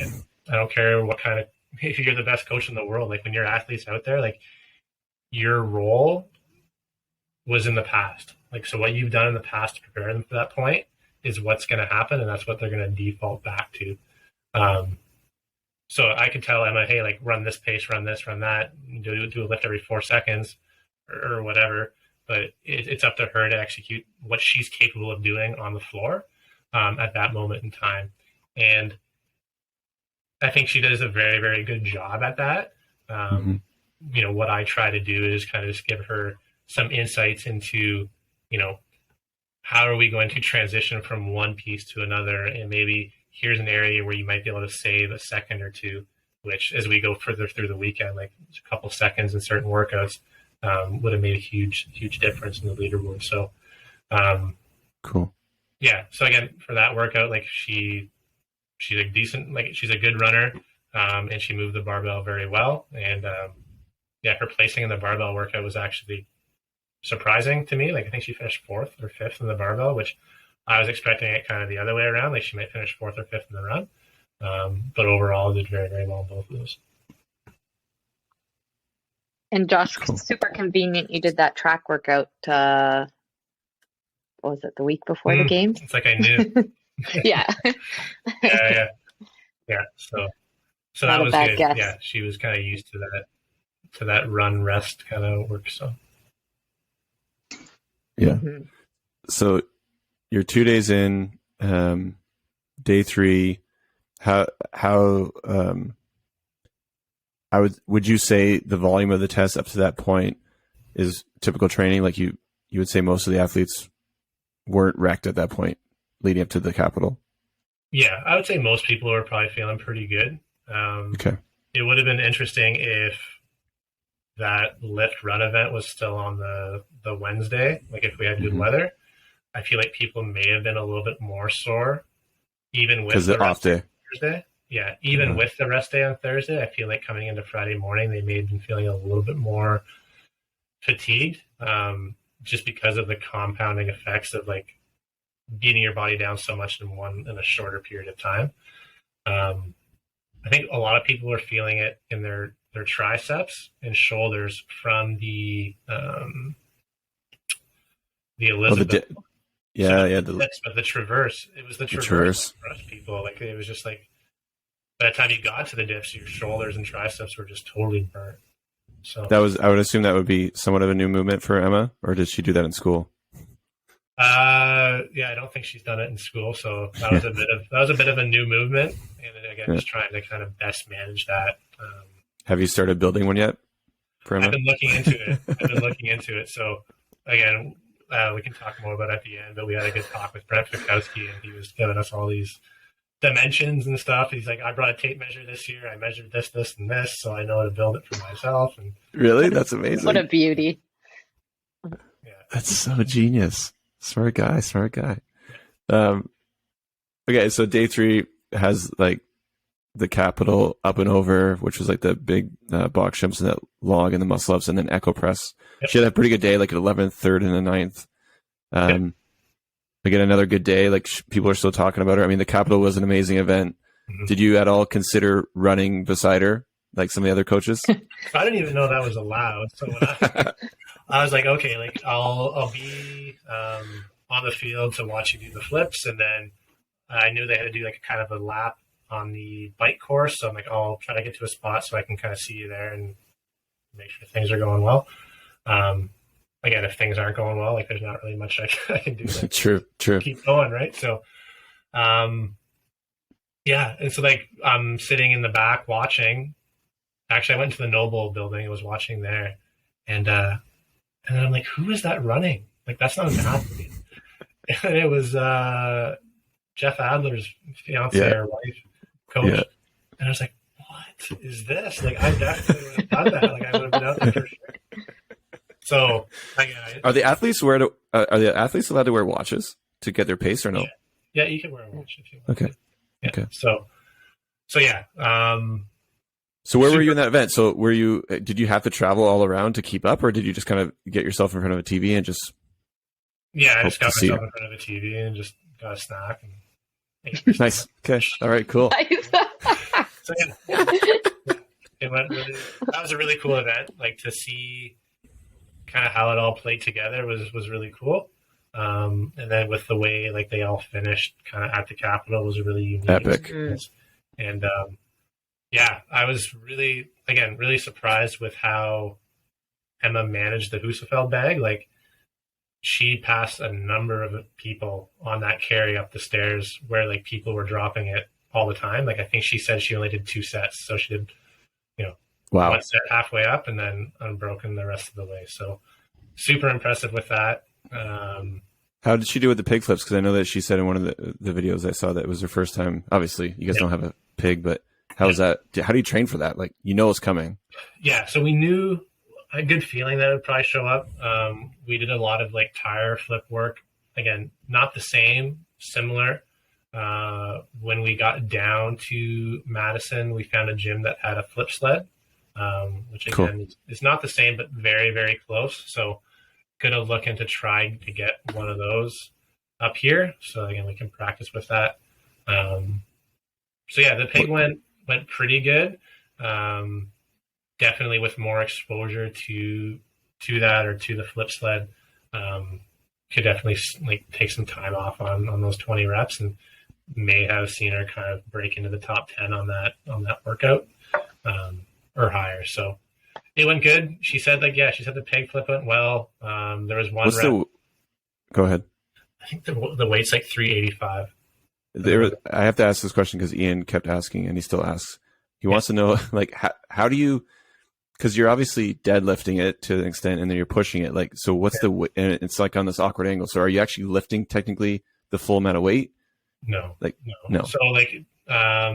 I don't care what kind of, if you're the best coach in the world, like when your athlete's out there, like your role was in the past. Like, so what you've done in the past to prepare them for that point is what's going to happen. And that's what they're going to default back to. So I could tell Emma, hey, like run this pace, run this, run that, do a lift every 4 seconds or whatever. But it's up to her to execute what she's capable of doing on the floor at that moment in time. And I think she does a very, very good job at that. What I try to do is kind of just give her some insights into, how are we going to transition from one piece to another, and maybe here's an area where you might be able to save a second or two, which as we go further through the weekend, like a couple seconds in certain workouts would have made a huge, huge difference in the leaderboard. So, cool. Yeah. So again, for that workout, like she's a decent, like she's a good runner, and she moved the barbell very well. And her placing in the barbell workout was actually surprising to me. Like I think she finished 4th or 5th in the barbell, which I was expecting it kind of the other way around. Like she might finish 4th or 5th in the run, but overall did very, very well in both of those. And Josh, super convenient. You did that track workout. What was it, the week before the games? It's like I knew. Yeah. Yeah. So Not that was good. Guess. Yeah, she was kind of used to that run rest kind of work. So yeah. So you're 2 days in, day 3. Would you say the volume of the test up to that point is typical training? Like you would say most of the athletes weren't wrecked at that point leading up to the Capitol? Yeah, I would say most people are probably feeling pretty good. Okay. It would have been interesting if that lift run event was still on the Wednesday, like if we had good weather. I feel like people may have been a little bit more sore, even with the off day. Thursday. Yeah, even with the rest day on Thursday, I feel like coming into Friday morning, they may have been feeling a little bit more fatigued, just because of the compounding effects of like beating your body down so much in a shorter period of time. I think a lot of people are feeling it in their triceps and shoulders from the Elizabeth. But the traverse. It was the traverse for us people. Like it was just like by the time you got to the dips, your shoulders and triceps were just totally burnt. So I would assume that would be somewhat of a new movement for Emma, or did she do that in school? I don't think she's done it in school, so that was a bit of a new movement, and again, just trying to kind of best manage that. Have you started building one yet for Emma? I've been looking into it. So again, we can talk more about it at the end, but we had a good talk with Brent Fikowski, and he was giving us all these dimensions and stuff. He's like, I brought a tape measure this year. I measured this, and this, so I know how to build it for myself. And Really? That's amazing. What a beauty. yeah, That's so genius. Smart guy. Okay, so day 3 has like the capital up and over, which was like the big box jumps and that log and the muscle ups, and then echo press. Yep. She had a pretty good day, like an 11th, 3rd, and a 9th. Yep. Again, another good day. Like people are still talking about her. I mean, the capital was an amazing event. Mm-hmm. Did you at all consider running beside her, like some of the other coaches? I didn't even know that was allowed. So when I was like, okay, like I'll be on the field to watch you do the flips, and then I knew they had to do like a kind of a lap on the bike course. So I'm like, I'll try to get to a spot so I can kind of see you there and make sure things are going well. Again, if things aren't going well, like there's not really much I can do. Like, True. keep going, right? So, yeah. And so like I'm sitting in the back watching. Actually, I went to the Noble building and was watching there. And then I'm like, who is that running? Like, that's not an athlete. And it was Jeff Adler's fiance or wife, coach. Yeah. And I was like, what is this? Like, I definitely would have done that. Like, I would have been out there for sure. So, Are the athletes allowed to wear watches to get their pace or no? Yeah, you can wear a watch if you want. Okay. Yeah. Okay. So yeah. So where were you in that event? So did you have to travel all around to keep up, or did you just kind of get yourself in front of a TV and just? Yeah, I just got myself in front of a TV and just got a snack. And Nice. Okay. All right. Cool. So yeah, it went really. That was a really cool event. Like to see kind of how it all played together was really cool. And then with the way like they all finished kind of at the Capitol was a really unique experience. And yeah, I was really surprised with how Emma managed the Husafeld bag. Like she passed a number of people on that carry up the stairs where like people were dropping it all the time. Like I think she said she only did 2 sets. So she did, Wow. 1 set halfway up and then unbroken the rest of the way. So super impressive with that. How did she do with the pig flips? Because I know that she said in one of the videos I saw that it was her first time. Obviously, you guys don't have a pig, but how is that? How do you train for that? Like, it's coming. Yeah, so we knew a good feeling that it would probably show up. We did a lot of like tire flip work. Again, not the same, similar. When we got down to Madison, we found a gym that had a flip sled, which again is not the same, but very, very close. So gonna look into trying to get one of those up here. So again, we can practice with that. So yeah, the pig went pretty good. Definitely with more exposure to that or to the flip sled. Could definitely like take some time off on those 20 reps and may have seen her kind of break into the top 10 on that workout or higher. So it went good. She said the pig flip went well. There was one rep. Go ahead. I think the weight's like 385. I have to ask this question because Ian kept asking and he still asks. He wants to know, like, how do you, because you're obviously deadlifting it to an extent and then you're pushing it. Like, so what's and it's like on this awkward angle. So are you actually lifting technically the full amount of weight? No. No. So like, I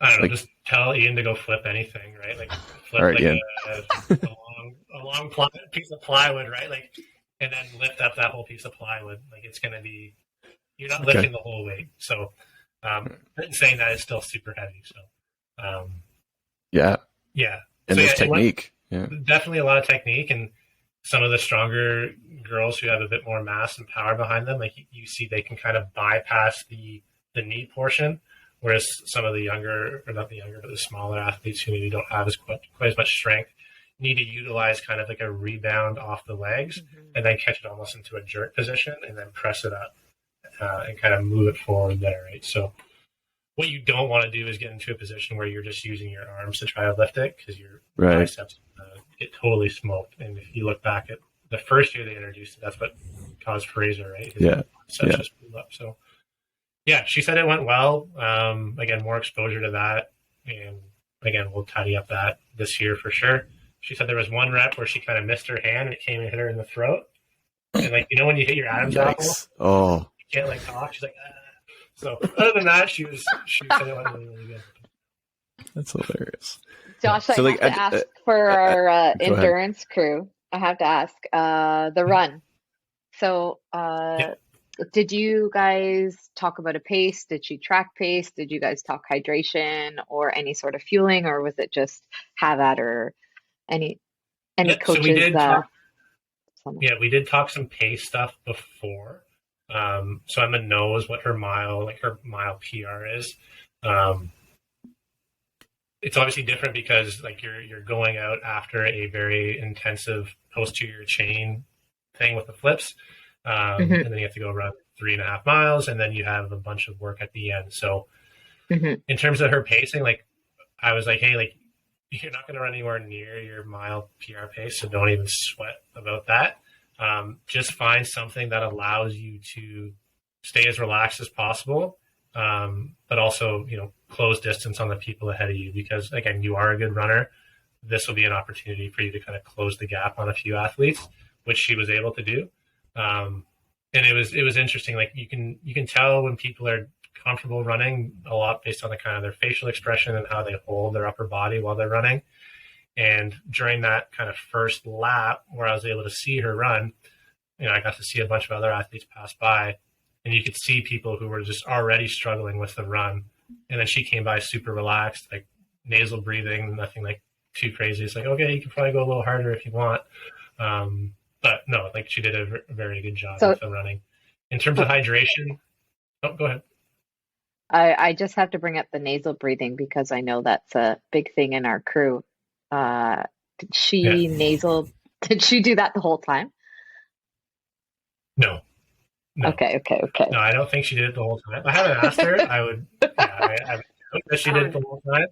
don't know, just tell Ian to go flip anything, right? Like flip right, a long piece of plywood, right? Like, and then lift up that whole piece of plywood. Like it's going to be, you're not lifting the whole weight. So, saying that is still super heavy. So, yeah. And so, there's technique. Definitely a lot of technique, and some of the stronger girls who have a bit more mass and power behind them, like you see, they can kind of bypass the knee portion, whereas some of the younger, or not the younger, but the smaller athletes who maybe don't have quite as much strength need to utilize kind of like a rebound off the legs and then catch it almost into a jerk position and then press it up and kind of move it forward there, right? So what you don't want to do is get into a position where you're just using your arms to try to lift it because your biceps get totally smoked. And if you look back at the first year they introduced it, that's what caused Fraser, right? His biceps just blew up. So yeah, she said it went well. Again, more exposure to that. And again, we'll tidy up that this year for sure. She said there was one rep where she kind of missed her hand and it came and hit her in the throat. And like, you know, when you hit your Adam's apple, Oh, you can't like talk. She's like, ah. So other than that, she said it went really, really good. that's hilarious. Josh, So, I like, have to ask for our ahead. endurance crew. I have to ask the run. So, Yeah. did you guys talk about a pace? Did she track pace? Did you guys talk hydration or any sort of fueling, or was it just have at her? Any Yeah, coaches? so we did talk. Yeah, we did talk some pace stuff before. So Emma knows what her mile PR is. It's obviously different because like you're going out after a very intensive posterior chain thing with the flips, and then you have to go run 3.5 miles, and then you have a bunch of work at the end. So in terms of her pacing, like I was like, hey, like you're not going to run anywhere near your mile PR pace, so don't even sweat about that. Just find something that allows you to stay as relaxed as possible, but also, you know, close distance on the people ahead of you, because again, you are a good runner. This will be an opportunity for you to kind of close the gap on a few athletes, which she was able to do. And it was interesting. Like you can tell when people are comfortable running a lot based on the kind of their facial expression and how they hold their upper body while they're running. And during that kind of first lap where I was able to see her run, you know, I got to see a bunch of other athletes pass by, and you could see people who were just already struggling with the run. And then she came by super relaxed, like nasal breathing, nothing like too crazy. It's like, okay, you can probably go a little harder if you want. But no, like she did a very good job with the running. In terms of hydration, go ahead. I just have to bring up the nasal breathing because I know that's a big thing in our crew. Did she Did she do that the whole time? No. Okay. No, I don't think she did it the whole time. I haven't asked her. I would hope that she did it the whole time.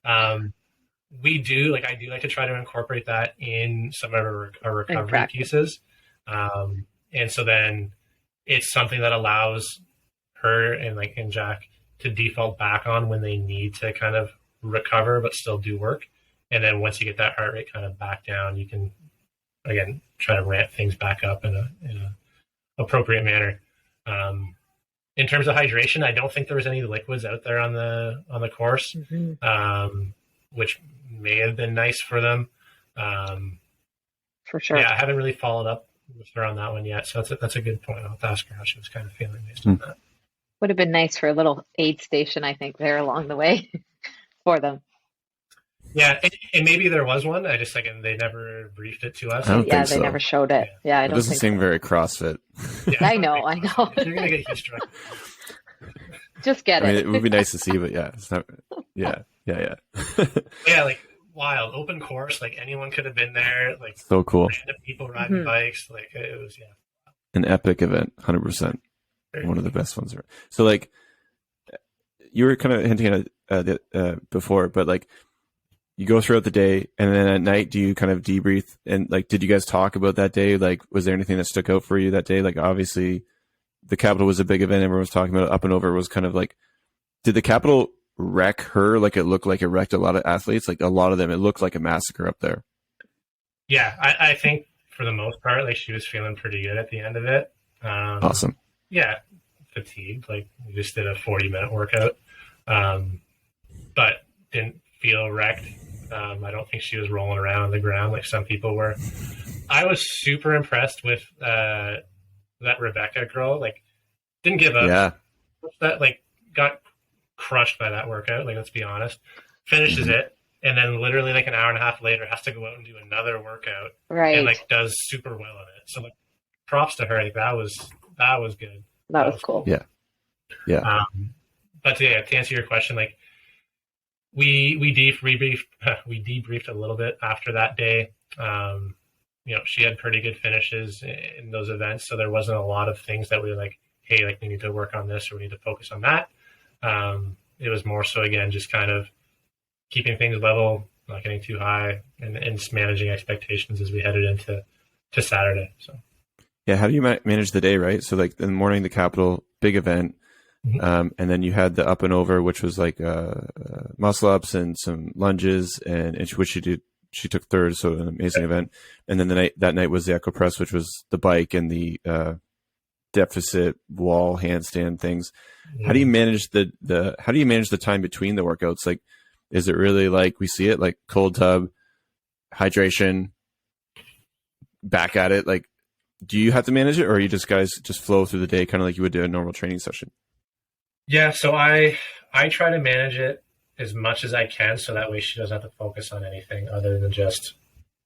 I do like to try to incorporate that in some of our recovery pieces. And so then it's something that allows her and Jack to default back on when they need to kind of recover but still do work. And then once you get that heart rate kind of back down, you can again try to ramp things back up in a appropriate manner. In terms of hydration, I don't think there was any liquids out there on the course, which may have been nice for them. For sure. Yeah, I haven't really followed up with her on that one yet, so that's a good point. I'll have to ask her how she was kind of feeling based on that. Would have been nice for a little aid station, I think, there along the way for them. Yeah, and maybe there was one. I just they never briefed it to us. I don't think so. They never showed it. Yeah, I it don't doesn't think seem so. very CrossFit. Yeah, I know. You're gonna get heat struck. Just get it would be nice to see, but yeah, it's not. Yeah. Yeah, like wild open course. Like anyone could have been there. Like so cool. Random people riding bikes. Like it was an epic event. 100%. One of the best ones ever. So like you were kind of hinting at it before, but like you go throughout the day and then at night, do you kind of debrief and like, did you guys talk about that day? Like, was there anything that stuck out for you that day? Like obviously the Capitol was a big event. Everyone was talking about it. Up and Over was kind of like, did the Capitol wreck her? Like it looked like it wrecked a lot of athletes, like a lot of them, it looked like a massacre up there. Yeah. I think for the most part, like she was feeling pretty good at the end of it. Awesome. Yeah. Fatigued. Like we just did a 40-minute workout. But didn't feel wrecked. I don't think she was rolling around on the ground like some people were. I was super impressed with that Rebecca girl. Like, didn't give up. Yeah. That like got crushed by that workout. Like, let's be honest. Finishes it, and then literally like an hour and a half later has to go out and do another workout. Right. And like does super well in it. So like, props to her. Like that was good. That was cool. Yeah. But to answer your question, like. We debriefed a little bit after that day. She had pretty good finishes in those events, so there wasn't a lot of things that we were like, hey, like we need to work on this or we need to focus on that. It was more so again just kind of keeping things level, not getting too high, and just managing expectations as we headed into Saturday. So yeah, how do you manage the day, right? So like in the morning, the Capitol, big event. And then you had the Up and Over, which was like muscle ups and some lunges, and which you she took third, so an amazing event. And then that night was the Echo Press, which was the bike and the deficit wall handstand things. How do you manage the time between the workouts? Like, is it really like we see it like cold tub, hydration, back at it? Like, do you have to manage it, or are you guys just flow through the day, kind of like you would do a normal training session? Yeah, so I try to manage it as much as I can, so that way she doesn't have to focus on anything other than just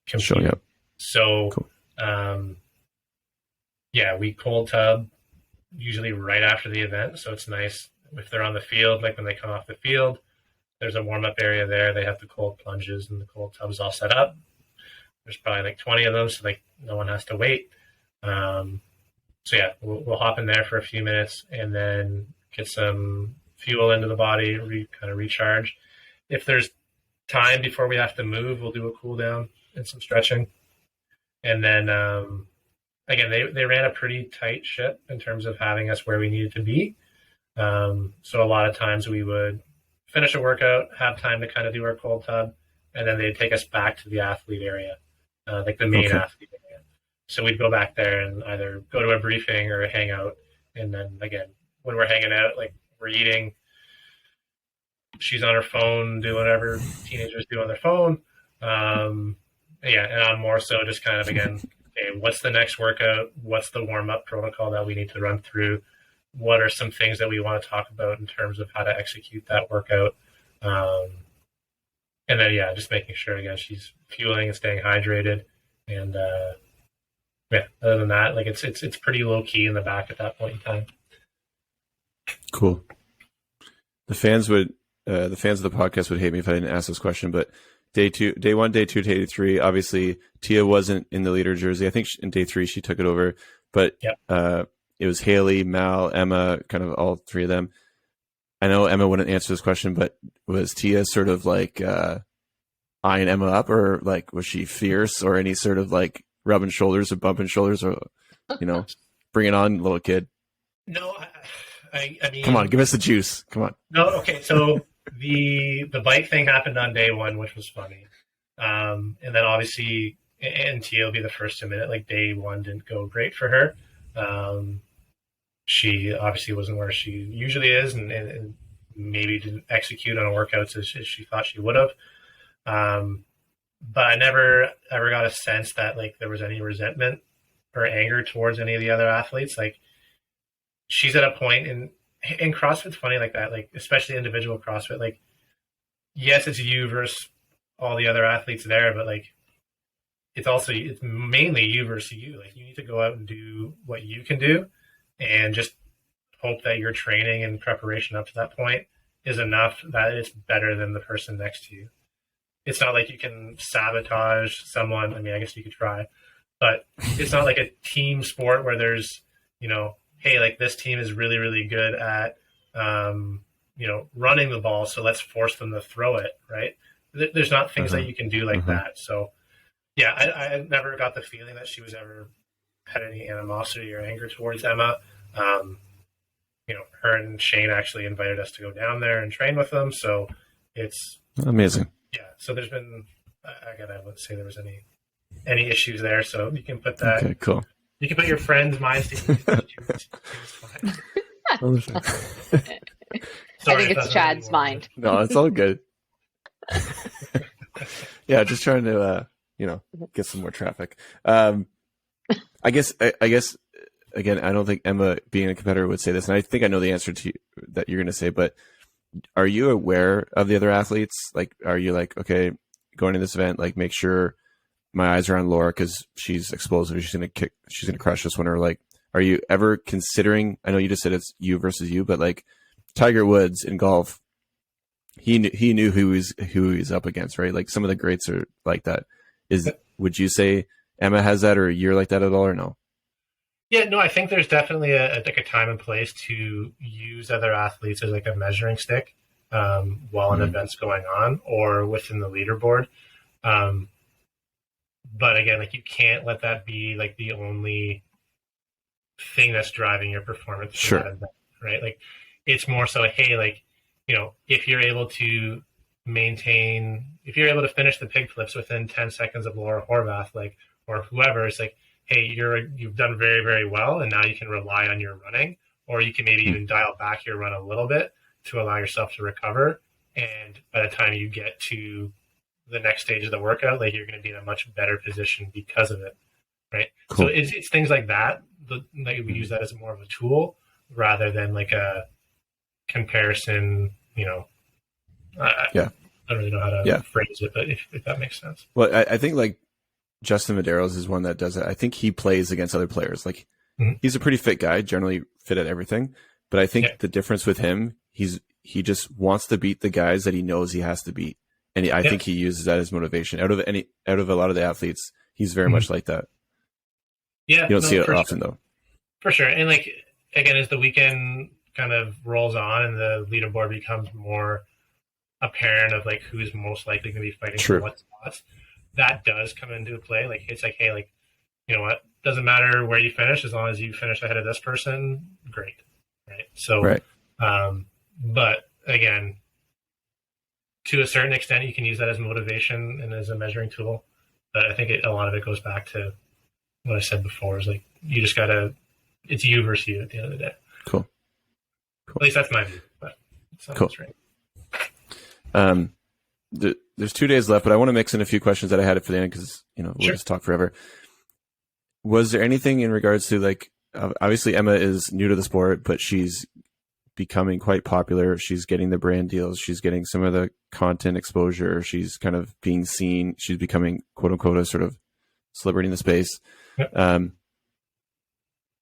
competing. Showing up. So, cool. Yeah, we cold tub usually right after the event, so it's nice if they're on the field. Like when they come off the field, there's a warm up area there. They have the cold plunges and the cold tubs all set up. There's probably like 20 of them, so like no one has to wait. So yeah, we'll hop in there for a few minutes and then get some fuel into the body, kind of recharge. If there's time before we have to move, we'll do a cool down and some stretching. And then, again, they ran a pretty tight ship in terms of having us where we needed to be. So a lot of times we would finish a workout, have time to kind of do our cold tub, and then they'd take us back to the athlete area, like the main athlete area. So we'd go back there and either go to a briefing or a hangout. And then again, when we're hanging out, like we're eating, she's on her phone doing whatever teenagers do on their phone. Yeah, and I'm more so just kind of, again, okay, what's the next workout? What's the warm-up protocol that we need to run through? What are some things that we want to talk about in terms of how to execute that workout? And then, yeah, just making sure, again, she's fueling and staying hydrated. And, yeah, other than that, like it's pretty low-key in the back at that point in time. Cool. The fans of the podcast would hate me if I didn't ask this question, but day 1, day 2, day 3, obviously Tia wasn't in the leader jersey. I think in day 3 she took it over, but it was Haley, Mal, Emma, kind of all three of them. I know Emma wouldn't answer this question, but was Tia sort of like eyeing Emma up, or like was she fierce, or any sort of like rubbing shoulders or bumping shoulders, or bring it on, little kid? No, I mean, come on, give us the juice. Come on. No, okay. So the bike thing happened on day 1, which was funny, and then obviously, and Tia will be the first to admit it. Like day 1 didn't go great for her. She obviously wasn't where she usually is, and maybe didn't execute on workouts as she thought she would have. But I never ever got a sense that like there was any resentment or anger towards any of the other athletes. Like she's at a point in CrossFit's funny like that, like especially individual CrossFit. Like yes, it's you versus all the other athletes there, but like it's mainly you versus you. Like you need to go out and do what you can do, and just hope that your training and preparation up to that point is enough that it's better than the person next to you. It's not like you can sabotage someone. I mean, I guess you could try, but it's not like a team sport where there's, hey, like this team is really, really good at, running the ball, so let's force them to throw it, right? There's not things that you can do like that. So, yeah, I never got the feeling that she was ever had any animosity or anger towards Emma. Her and Shane actually invited us to go down there and train with them, so it's amazing. Yeah, so there's been, I wouldn't say there was any issues there, so you can put that. Okay, cool. You can put your friend's mind state. I think it's Chad's mind. No, it's all good. Yeah, just trying to, get some more traffic. I guess, again, I don't think Emma, being a competitor, would say this, and I think I know the answer to that you're going to say, but are you aware of the other athletes? Like, are you like, okay, going to this event, like make sure my eyes are on Laura because she's explosive, she's going to crush this one? Or like, are you ever considering, I know you just said it's you versus you, but like Tiger Woods in golf, he knew who he's up against, right? Like some of the greats are like that. Would you say Emma has that, or you're like that at all, or no? Yeah, no, I think there's definitely a time and place to use other athletes as like a measuring stick while an event's going on or within the leaderboard. But again, like you can't let that be like the only thing that's driving your performance. Sure. That event, right? Like it's more so, hey, like, if you're able to maintain, if you're able to finish the pig flips within 10 seconds of Laura Horvath, like, or whoever, it's like, hey, you've done very, very well, and now you can rely on your running, or you can maybe even dial back your run a little bit to allow yourself to recover. And by the time you get to the next stage of the workout, like, you're going to be in a much better position because of it, right? Cool. So it's things like that. Like, we use that as more of a tool rather than like a comparison. I don't really know how to phrase it, but if that makes sense. Well, I think like Justin Medeiros is one that does it. I think he plays against other players. Like, he's a pretty fit guy, generally fit at everything. But I think the difference with him, he just wants to beat the guys that he knows he has to beat. And I think he uses that as motivation. Out of a lot of the athletes, he's very much like that. Yeah. You don't see it often though. For sure. And like, again, as the weekend kind of rolls on and the leaderboard becomes more apparent of like who's most likely going to be fighting for what spots, that does come into play. Like, it's like, hey, like, you know what? Doesn't matter where you finish, as long as you finish ahead of this person, great. Right. So, but again, to a certain extent, you can use that as motivation and as a measuring tool. But I think a lot of it goes back to what I said before, is like, you just it's you versus you at the end of the day. Cool. At least that's my view, but it's not right. There's 2 days left, but I want to mix in a few questions that I had for the end because, we'll just talk forever. Was there anything in regards to, like, obviously Emma is new to the sport, but she's becoming quite popular. She's getting the brand deals. She's getting some of the content exposure. She's kind of being seen. She's becoming, quote unquote, a sort of celebrity in the space. Yep.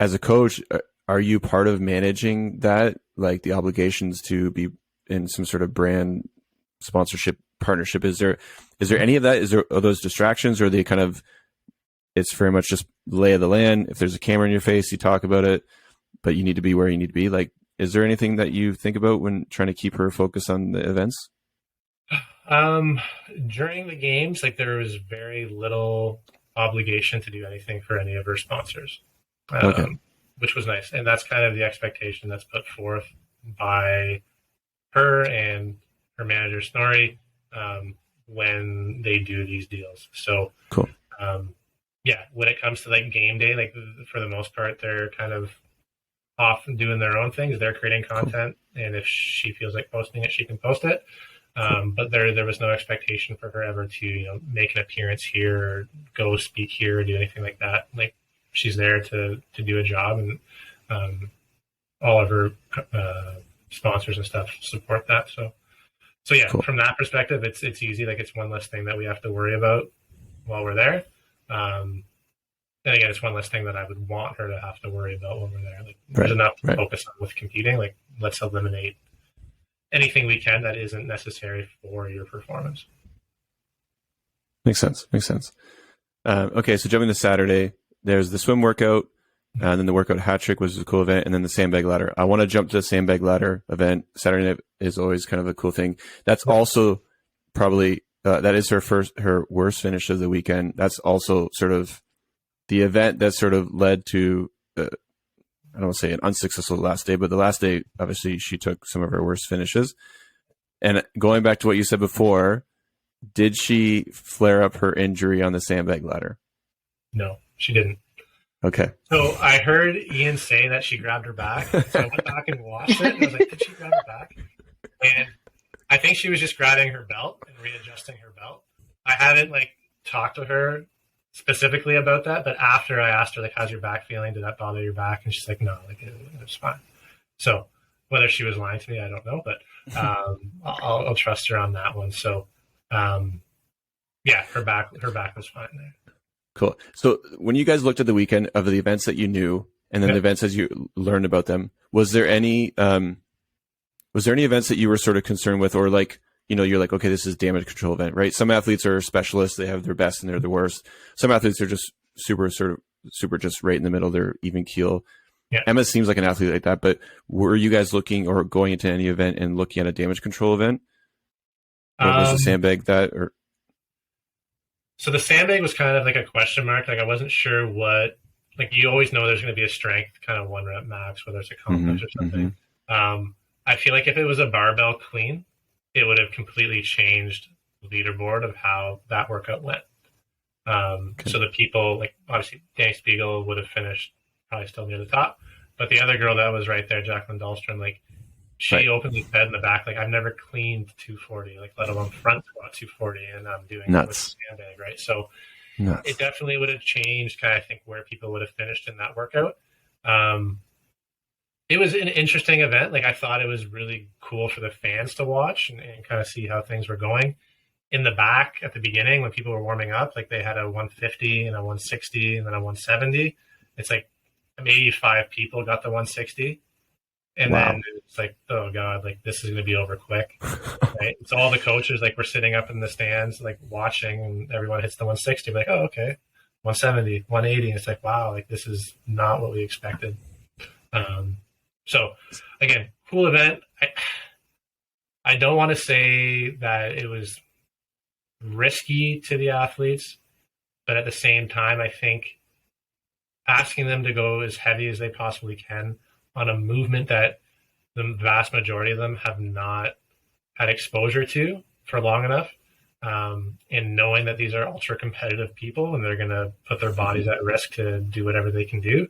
As a coach, are you part of managing that, like the obligations to be in some sort of brand sponsorship partnership? Is there any of that? Are those distractions, or are they kind of, it's very much just lay of the land? If there's a camera in your face, you talk about it, but you need to be where you need to be. Like, is there anything that you think about when trying to keep her focused on the events? During the games, like, there was very little obligation to do anything for any of her sponsors, which was nice. And that's kind of the expectation that's put forth by her and her manager Snorri when they do these deals. So cool. When it comes to like game day, like, for the most part, they're kind of off doing their own things. They're creating content, and if she feels like posting it, she can post it. But there was no expectation for her ever to make an appearance here or go speak here or do anything like that. Like, she's there to do a job, and all of her sponsors and stuff support that. So cool. From that perspective, it's easy. Like, it's one less thing that we have to worry about while we're there. And again, it's one less thing that I would want her to have to worry about when we're there. Like, there's enough to focus on with competing. Like, let's eliminate anything we can that isn't necessary for your performance. Makes sense. Okay, so jumping to Saturday, there's the swim workout, and then the workout hat trick was a cool event, and then the sandbag ladder. I want to jump to the sandbag ladder event. Saturday night is always kind of a cool thing. That's also probably that is her worst finish of the weekend. That's also sort of the event that sort of led to I don't want to say an unsuccessful last day, but the last day, obviously, she took some of her worst finishes. And going back to what you said before, did she flare up her injury on the sandbag ladder? No, she didn't. Okay. So I heard Ian say that she grabbed her back. So I went back and watched it, and I was like, did she grab her back? And I think she was just grabbing her belt and readjusting her belt. I haven't talked to her specifically about that, but after I asked her, how's your back feeling? Did that bother your back? And she's like, no, it was fine. So whether she was lying to me, I don't know, but I'll trust her on that one. So her back was fine there. Cool. So when you guys looked at the weekend of the events that you knew, and then the events as you learned about them, was there any events that you were sort of concerned with, or you're like, okay, this is damage control event, right? Some athletes are specialists. They have their best and they're the worst. Some athletes are just super just right in the middle. They're even keel. Yeah. Emma seems like an athlete like that, but were you guys looking or going into any event and looking at a damage control event? Or was the sandbag that, or? So the sandbag was kind of like a question mark. I wasn't sure what, you always know there's going to be a strength kind of 1 rep max, whether it's a complex or something. I feel like if it was a barbell clean, it would have completely changed the leaderboard of how that workout went. So the people, like obviously Danny Spiegel would have finished probably still near the top, but the other girl that was right there, Jacqueline Dahlstrom, like she openly said in the back, like I've never cleaned 240, like let alone front squat 240, and I'm doing it with a sandbag, right? So it definitely would have changed kind of, I think, where people would have finished in that workout. It was an interesting event. Like I thought it was really cool for the fans to watch and kind of see how things were going. In the back at the beginning when people were warming up, like they had a 150 and a 160 and then a 170. It's like maybe 5 people got the 160. And then it's like, oh God, like this is going to be over quick. Right? So all the coaches like were sitting up in the stands, like watching, and everyone hits the 160. Like, oh, okay, 170, 180. And it's like, wow, like this is not what we expected. So again, cool event. I don't want to say that it was risky to the athletes, but at the same time, I think asking them to go as heavy as they possibly can on a movement that the vast majority of them have not had exposure to for long enough, and knowing that these are ultra competitive people and they're going to put their bodies at risk to do whatever they can do.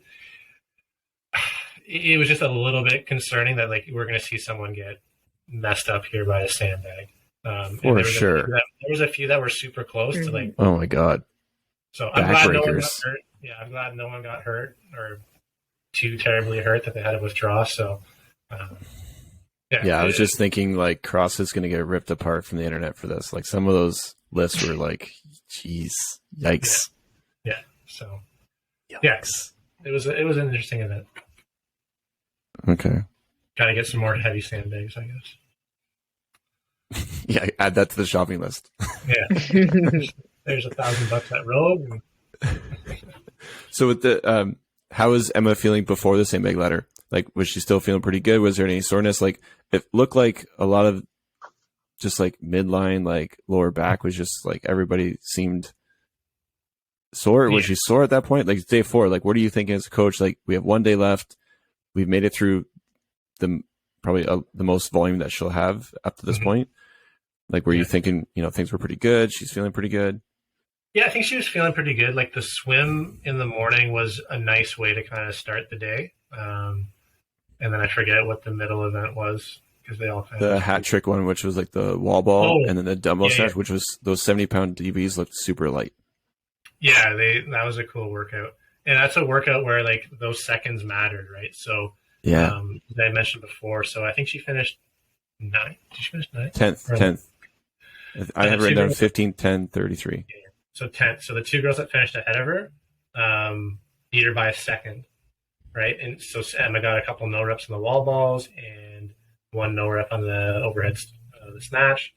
It was just a little bit concerning that like we're going to see someone get messed up here by a sandbag. For sure. There was a few that were super close to like, oh my God. So I'm glad no one got hurt. Yeah, I'm glad no one got hurt or too terribly hurt that they had to withdraw. So, I was just thinking like CrossFit is going to get ripped apart from the internet for this. Like some of those lists were like, geez, yikes. Yeah. So, yikes. It was an interesting event. Okay. Got to get some more heavy sandbags, I guess. Yeah, add that to the shopping list. Yeah. There's $1,000 at Rogue. So with the how was Emma feeling before the sandbag ladder? Like was she still feeling pretty good? Was there any soreness? Like it looked like a lot of just like midline, like lower back was just like everybody seemed sore. Was she sore at that point? Like day 4, like what are you thinking as a coach? Like we have 1 day left. We've made it through the most volume that she'll have up to this point. Like, were you thinking, things were pretty good? She's feeling pretty good. Yeah, I think she was feeling pretty good. Like the swim in the morning was a nice way to kind of start the day. And then I forget what the middle event was because they all kind the hat trick one, which was like the wall ball, and then the dumbbell snatch, which was those 70-pound DBs looked super light. Yeah, that was a cool workout. And that's a workout where like those seconds mattered, right? So as I mentioned before, so I think she finished 9th. Did she finish 9th? 10th. I have written down 15, 10, 33. Yeah. So 10th. So the 2 girls that finished ahead of her beat her by a second, right? And so Emma got a couple no reps on the wall balls and 1 no rep on the overhead the snatch.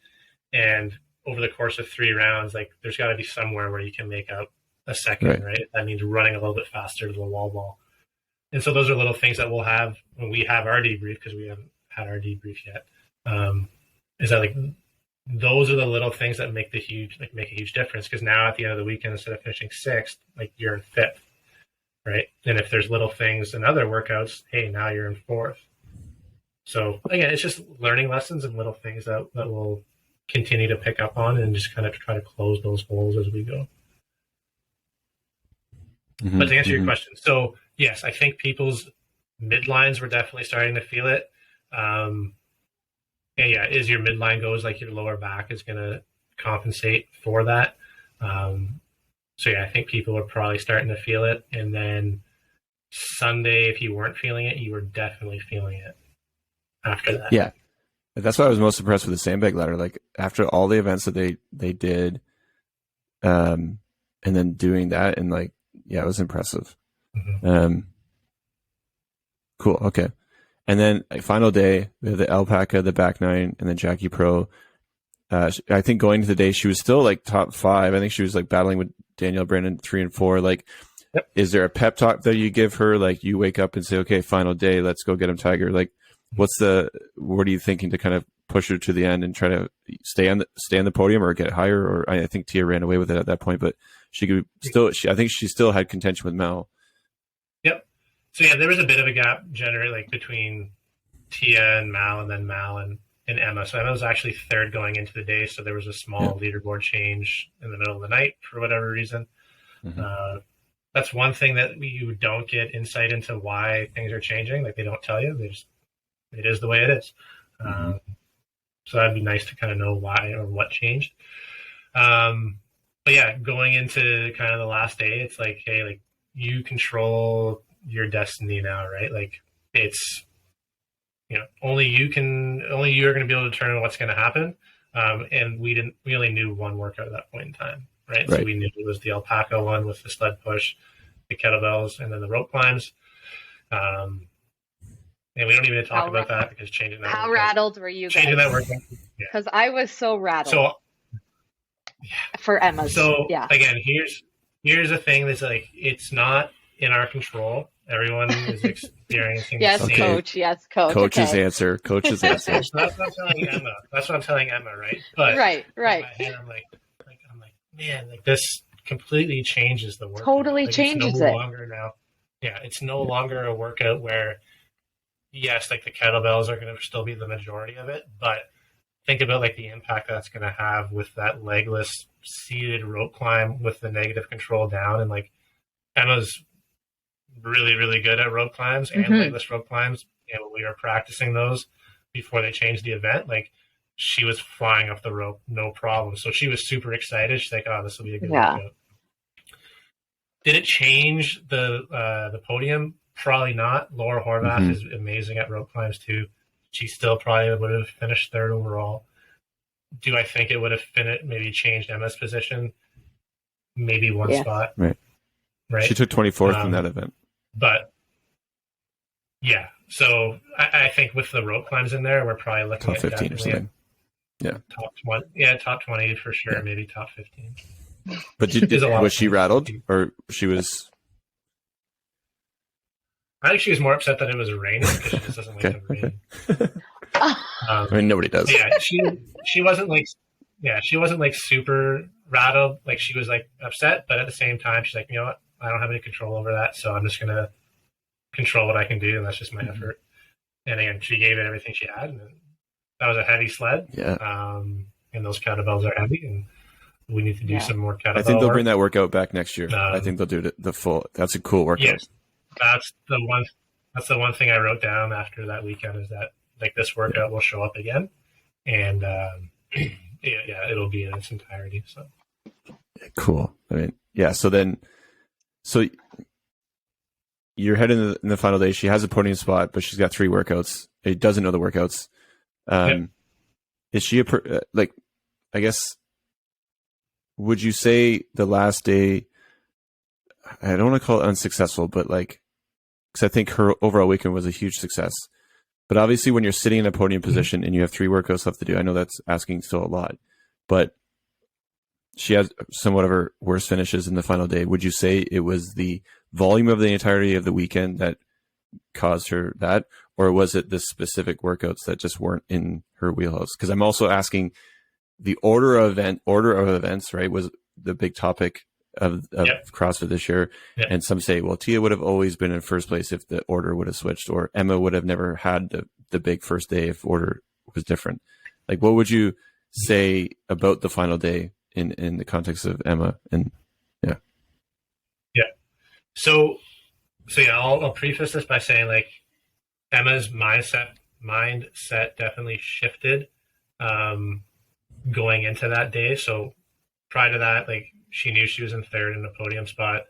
And over the course of 3 rounds, like there's got to be somewhere where you can make up a second, right? That means running a little bit faster to the wall ball. And so those are little things that we'll have when we have our debrief, because we haven't had our debrief yet. Is that like those are the little things that make a huge difference, because now at the end of the weekend, instead of finishing 6th, like you're in 5th, right? And if there's little things in other workouts, hey, now you're in 4th. So again, it's just learning lessons and little things that we'll continue to pick up on and just kind of try to close those holes as we go. But to answer your question, so yes, I think people's midlines were definitely starting to feel it. And as your midline goes, like your lower back is going to compensate for that. I think people are probably starting to feel it. And then Sunday, if you weren't feeling it, you were definitely feeling it after that. Yeah. That's why I was most impressed with the sandbag ladder. Like after all the events that they did, and then doing that, and like, yeah, it was impressive. Cool. Okay. And then final day, we have the Alpaca, the back 9, and then Jackie Pro. I think going to the day, she was still like top 5. I think she was like battling with Danielle Brandon 3 and 4. Like, is there a pep talk that you give her? Like you wake up and say, okay, final day, let's go get him, Tiger. Like what are you thinking to kind of push her to the end and try to stay on the podium or get higher? Or I think Tia ran away with it at that point, but she could still, I think she still had contention with Mel. Yep. So yeah, there was a bit of a gap generated like between Tia and Mal, and then Mal and and Emma. So Emma was actually third going into the day. So there was a small leaderboard change in the middle of the night for whatever reason. That's one thing that you don't get insight into why things are changing. Like they don't tell you. It is the way it is. So that'd be nice to kind of know why or what changed. But yeah, going into kind of the last day, it's like, hey, like you control your destiny now, right? Like it's, only you are going to be able to determine what's going to happen. And we only knew one workout at that point in time, right? So we knew it was the alpaca one with the sled push, the kettlebells, and then the rope climbs. And we don't even talk about that because changing that. How rattled were you guys? Changing that workout. Because I was so rattled. So for Emma's. So again, here's the thing that's like, it's not in our control. Everyone is experiencing yes, the same. coach. Yes, coach. Coach's okay. answer. Coach's answer. So that's what I'm telling Emma. That's what I'm telling Emma, right? But right. in my head, I'm like, man, like this completely changes the workout. Totally like, changes it's no longer now. Yeah, it's no longer a workout where, yes, like the kettlebells are going to still be the majority of it, but think about like the impact that's going to have with that legless seated rope climb with the negative control down. And like Emma's really, really good at rope climbs and legless rope climbs. And when we were practicing those before they changed the event, like she was flying off the rope, no problem. So she was super excited. She's like, oh, this will be a good workout. Did it change the podium? Probably not. Laura Horvath is amazing at rope climbs too. She still probably would have finished third overall. Do I think it would have maybe changed Emma's position? Maybe one spot. Right. She took 24th in that event. But yeah, so I think with the rope climbs in there, we're probably looking top 15 or something. Top 20. Yeah, top 20 for sure. Maybe top 15. But was she rattled or she was? I think she was more upset that it was raining because she just doesn't like the rain. I mean, nobody does. Yeah, she wasn't like super rattled. Like she was like upset, but at the same time, she's like, you know what? I don't have any control over that, so I'm just gonna control what I can do, and that's just my effort. And again, she gave it everything she had, and that was a heavy sled. Yeah. And those kettlebells are heavy, and we need to do some more kettlebell. I think they'll work. bring that workout back next year. I think they'll do the full. That's a cool workout. Yes, that's the one. That's the one thing I wrote down after that weekend is that like this workout will show up again, and it'll be in its entirety. So cool. I mean, yeah. So you're heading in the final day. She has a podium spot, but she's got 3 workouts. She doesn't know the workouts. Is she I guess, would you say the last day, I don't want to call it unsuccessful, but like, because I think her overall weekend was a huge success. But obviously when you're sitting in a podium position and you have 3 workouts left to do, I know that's asking still a lot, but she has somewhat of her worst finishes in the final day. Would you say it was the volume of the entirety of the weekend that caused her that, or was it the specific workouts that just weren't in her wheelhouse? Because I'm also asking the order of events, right, was the big topic of CrossFit this year. And some say, well, Tia would have always been in first place if the order would have switched, or Emma would have never had the big first day if order was different. Like, what would you say about the final day in the context of Emma? And So I'll preface this by saying like Emma's mindset definitely shifted going into that day. So prior to that, like she knew she was in third in the podium spot,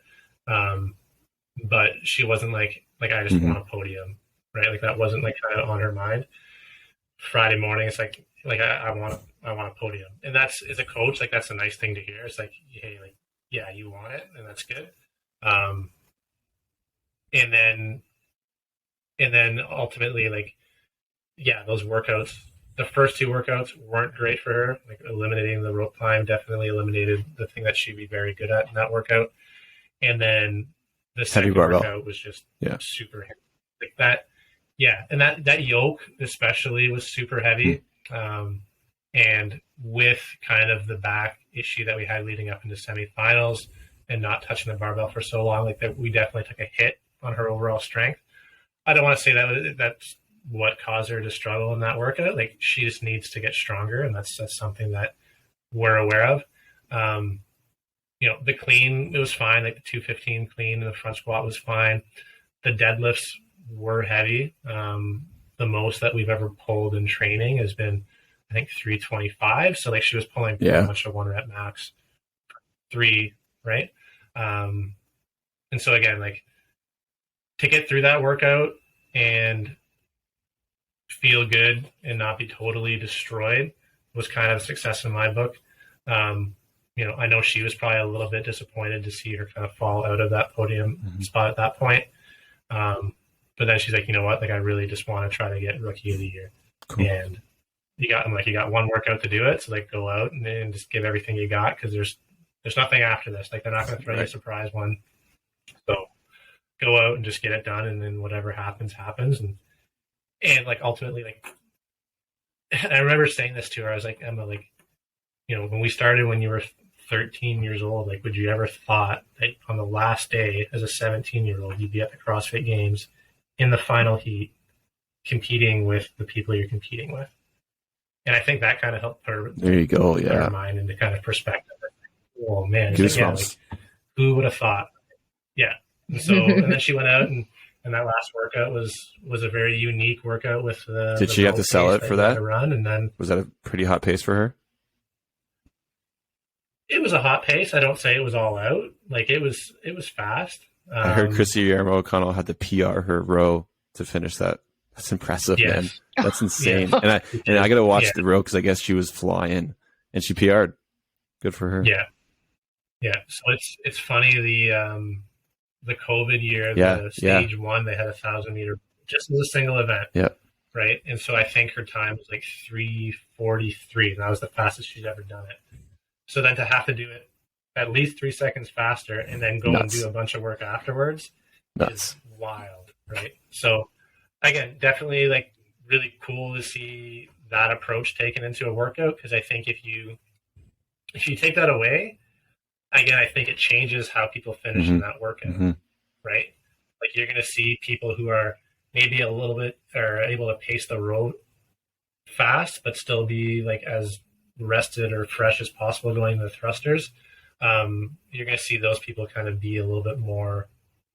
but she wasn't like I just want a podium, right? Like that wasn't like kind of on her mind. Friday morning, it's like I want a podium, and that's, as a coach, like that's a nice thing to hear. It's like, hey, like yeah, you want it, and that's good. And then ultimately, like, yeah, those workouts, the first 2 workouts weren't great for her. Like eliminating the rope climb definitely eliminated the thing that she'd be very good at in that workout. And then the second workout was just super heavy. Like that. Yeah. And that yoke especially was super heavy. And with kind of the back issue that we had leading up into semifinals and not touching the barbell for so long, like that, we definitely took a hit on her overall strength. I don't want to say that what caused her to struggle in that workout. Like, she just needs to get stronger, and that's something that we're aware of. The clean, it was fine. Like the 215 clean and the front squat was fine. The deadlifts were heavy. The most that we've ever pulled in training has been, I think, 325. So like she was pulling pretty much a 1 rep max, 3, right? And so again, like, to get through that workout and feel good and not be totally destroyed was kind of a success in my book. I know she was probably a little bit disappointed to see her kind of fall out of that podium spot at that point. But then she's like, you know what? Like, I really just want to try to get Rookie of the Year. Cool. And you got one workout to do it. So like, go out and just give everything you got. Cause there's nothing after this. Like, they're not going to throw you a surprise one. So go out and just get it done. And then whatever happens. And like, ultimately, like, I remember saying this to her. I was like, Emma, like, when we started, when you were 13 years old, like, would you ever thought that on the last day as a 17-year-old, you'd be at the CrossFit Games in the final heat competing with the people you're competing with? And I think that kind of helped her. There you go. Put her mind into kind of perspective. Oh man. Goosebumps. Like, who would have thought? Yeah. And so, and then she went out and that last workout was a very unique workout with the. Did she have to sell it for that run? And then was that a pretty hot pace for her? It was a hot pace. I don't say it was all out. Like, it was fast. I heard Chrissy O'Connell had to PR her row to finish that. That's impressive, man. That's insane. Yeah. And I got to watch the row because I guess she was flying and she PR'd. Good for her. Yeah. Yeah. So it's funny, the COVID year, the stage 1, they had 1,000 meter just as a single event. Yeah. Right. And so I think her time was like 3:43, and that was the fastest she'd ever done it. So then to have to do it at least 3 seconds faster and then go and do a bunch of work afterwards is wild, right? So again, definitely like really cool to see that approach taken into a workout, because I think if you take that away, again, I think it changes how people finish in that workout, right? Like, you're going to see people who are maybe a little bit are able to pace the road fast, but still be like as rested or fresh as possible going into the thrusters. You're going to see those people kind of be a little bit more,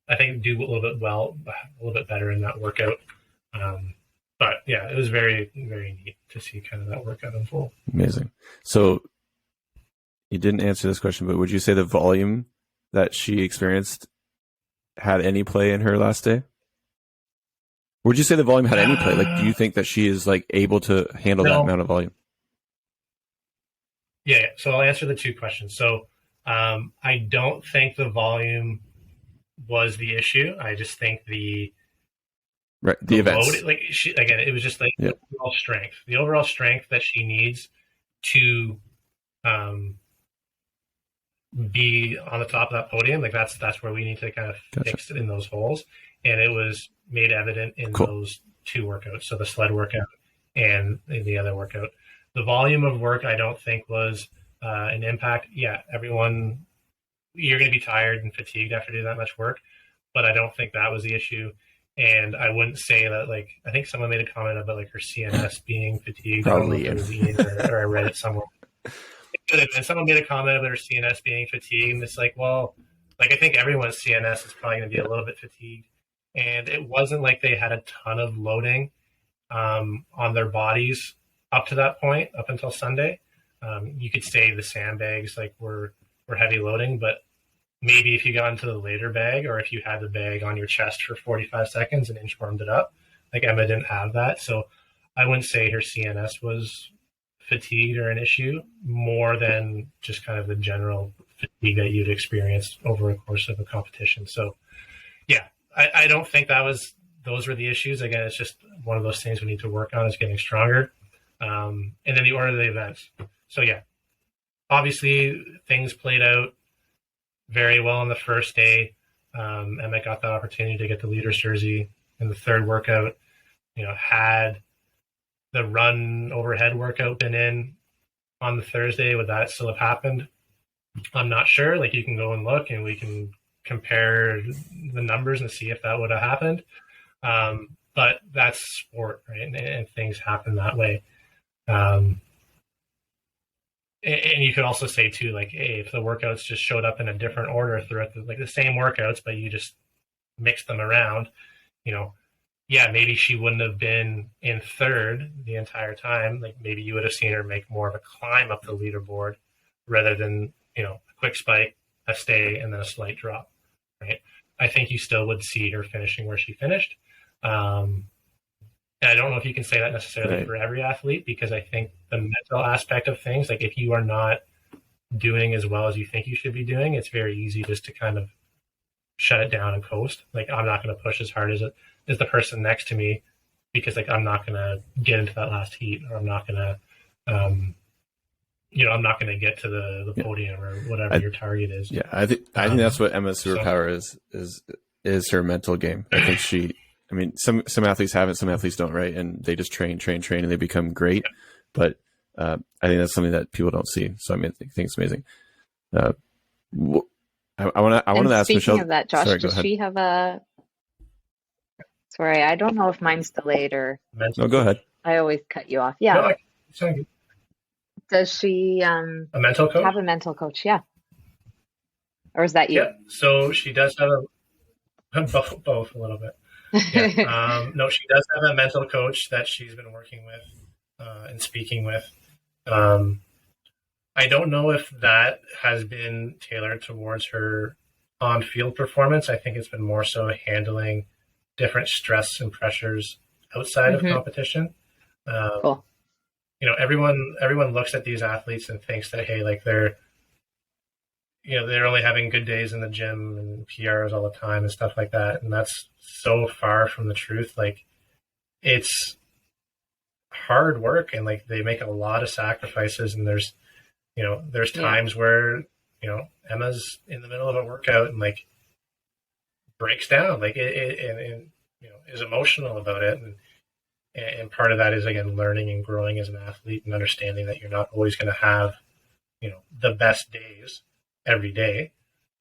I think, do a little bit better in that workout. But yeah, it was very, very neat to see kind of that workout unfold. Amazing. So you didn't answer this question, but would you say the volume that she experienced had any play in her last day? Would you say the volume had any play? Like, do you think that she is like able to handle that amount of volume? Yeah. So I'll answer the two questions. So I don't think the volume was the issue. I just think the events. Load, like, it was just like the overall strength that she needs to be on the top of that podium. Like, that's where we need to kind of fix it in those holes. And it was made evident in those two workouts. So the sled workout and the other workout. The volume of work, I don't think, was an impact. Yeah, everyone, you're going to be tired and fatigued after doing that much work, but I don't think that was the issue. And I wouldn't say that, like, I think someone made a comment about like her CNS being fatigued. Probably, or I read it somewhere. And someone made a comment about her CNS being fatigued, and it's like, well, like, I think everyone's CNS is probably going to be a little bit fatigued. And it wasn't like they had a ton of loading on their bodies up to that point, up until Sunday. You could say the sandbags like were heavy loading, but maybe if you got into the later bag, or if you had the bag on your chest for 45 seconds and inchwormed it up, like Emma didn't have that. So I wouldn't say her CNS was fatigued or an issue, more than just kind of the general fatigue that you'd experience over a course of a competition. So yeah, I don't think those were the issues. Again, it's just one of those things we need to work on, is getting stronger. And then the order of the events. So yeah, obviously things played out very well on the first day. Emma got the opportunity to get the leader's jersey in the third workout. Had the run overhead workout been in on the Thursday, would that still have happened? I'm not sure. Like, you can go and look and we can compare the numbers and see if that would have happened. but that's sport, right? And things happen that way. And you could also say too, like, hey, if the workouts just showed up in a different order throughout the same workouts, but you just mixed them around, yeah, maybe she wouldn't have been in third the entire time. Like maybe you would have seen her make more of a climb up the leaderboard rather than, a quick spike, a stay, and then a slight drop, right? I think you still would see her finishing where she finished. And I don't know if you can say that necessarily for every athlete, because I think the mental aspect of things, like if you are not doing as well as you think you should be doing, it's very easy just to kind of shut it down and coast. Like I'm not going to push as hard as the person next to me, because like I'm not going to get into that last heat, or I'm not going to, I'm not going to get to the podium or whatever your target is. Yeah, I think that's what Emma's superpower is her mental game. I think some athletes have it, some athletes don't, right? And they just train, and they become great. Yeah. But I think that's something that people don't see. So I think it's amazing. I wanted to ask Michelle. Speaking of that, Josh, does she have a? Sorry, I don't know if mine's delayed or. No, go ahead. I always cut you off. Yeah. No, does she a mental coach? Have a mental coach? Yeah. Or is that you? Yeah. So she does have both a little bit. Yeah. No, she does have a mental coach that she's been working with and speaking with. I don't know if that has been tailored towards her on-field performance. I think it's been more so handling different stress and pressures outside of competition. Cool. Everyone looks at these athletes and thinks that, hey, like they're only having good days in the gym and PRs all the time and stuff like that. And that's so far from the truth. Like it's hard work, and like they make a lot of sacrifices, and there's times where, Emma's in the middle of a workout and like breaks down, like and is emotional about it. And part of that is, again, learning and growing as an athlete and understanding that you're not always going to have, the best days every day.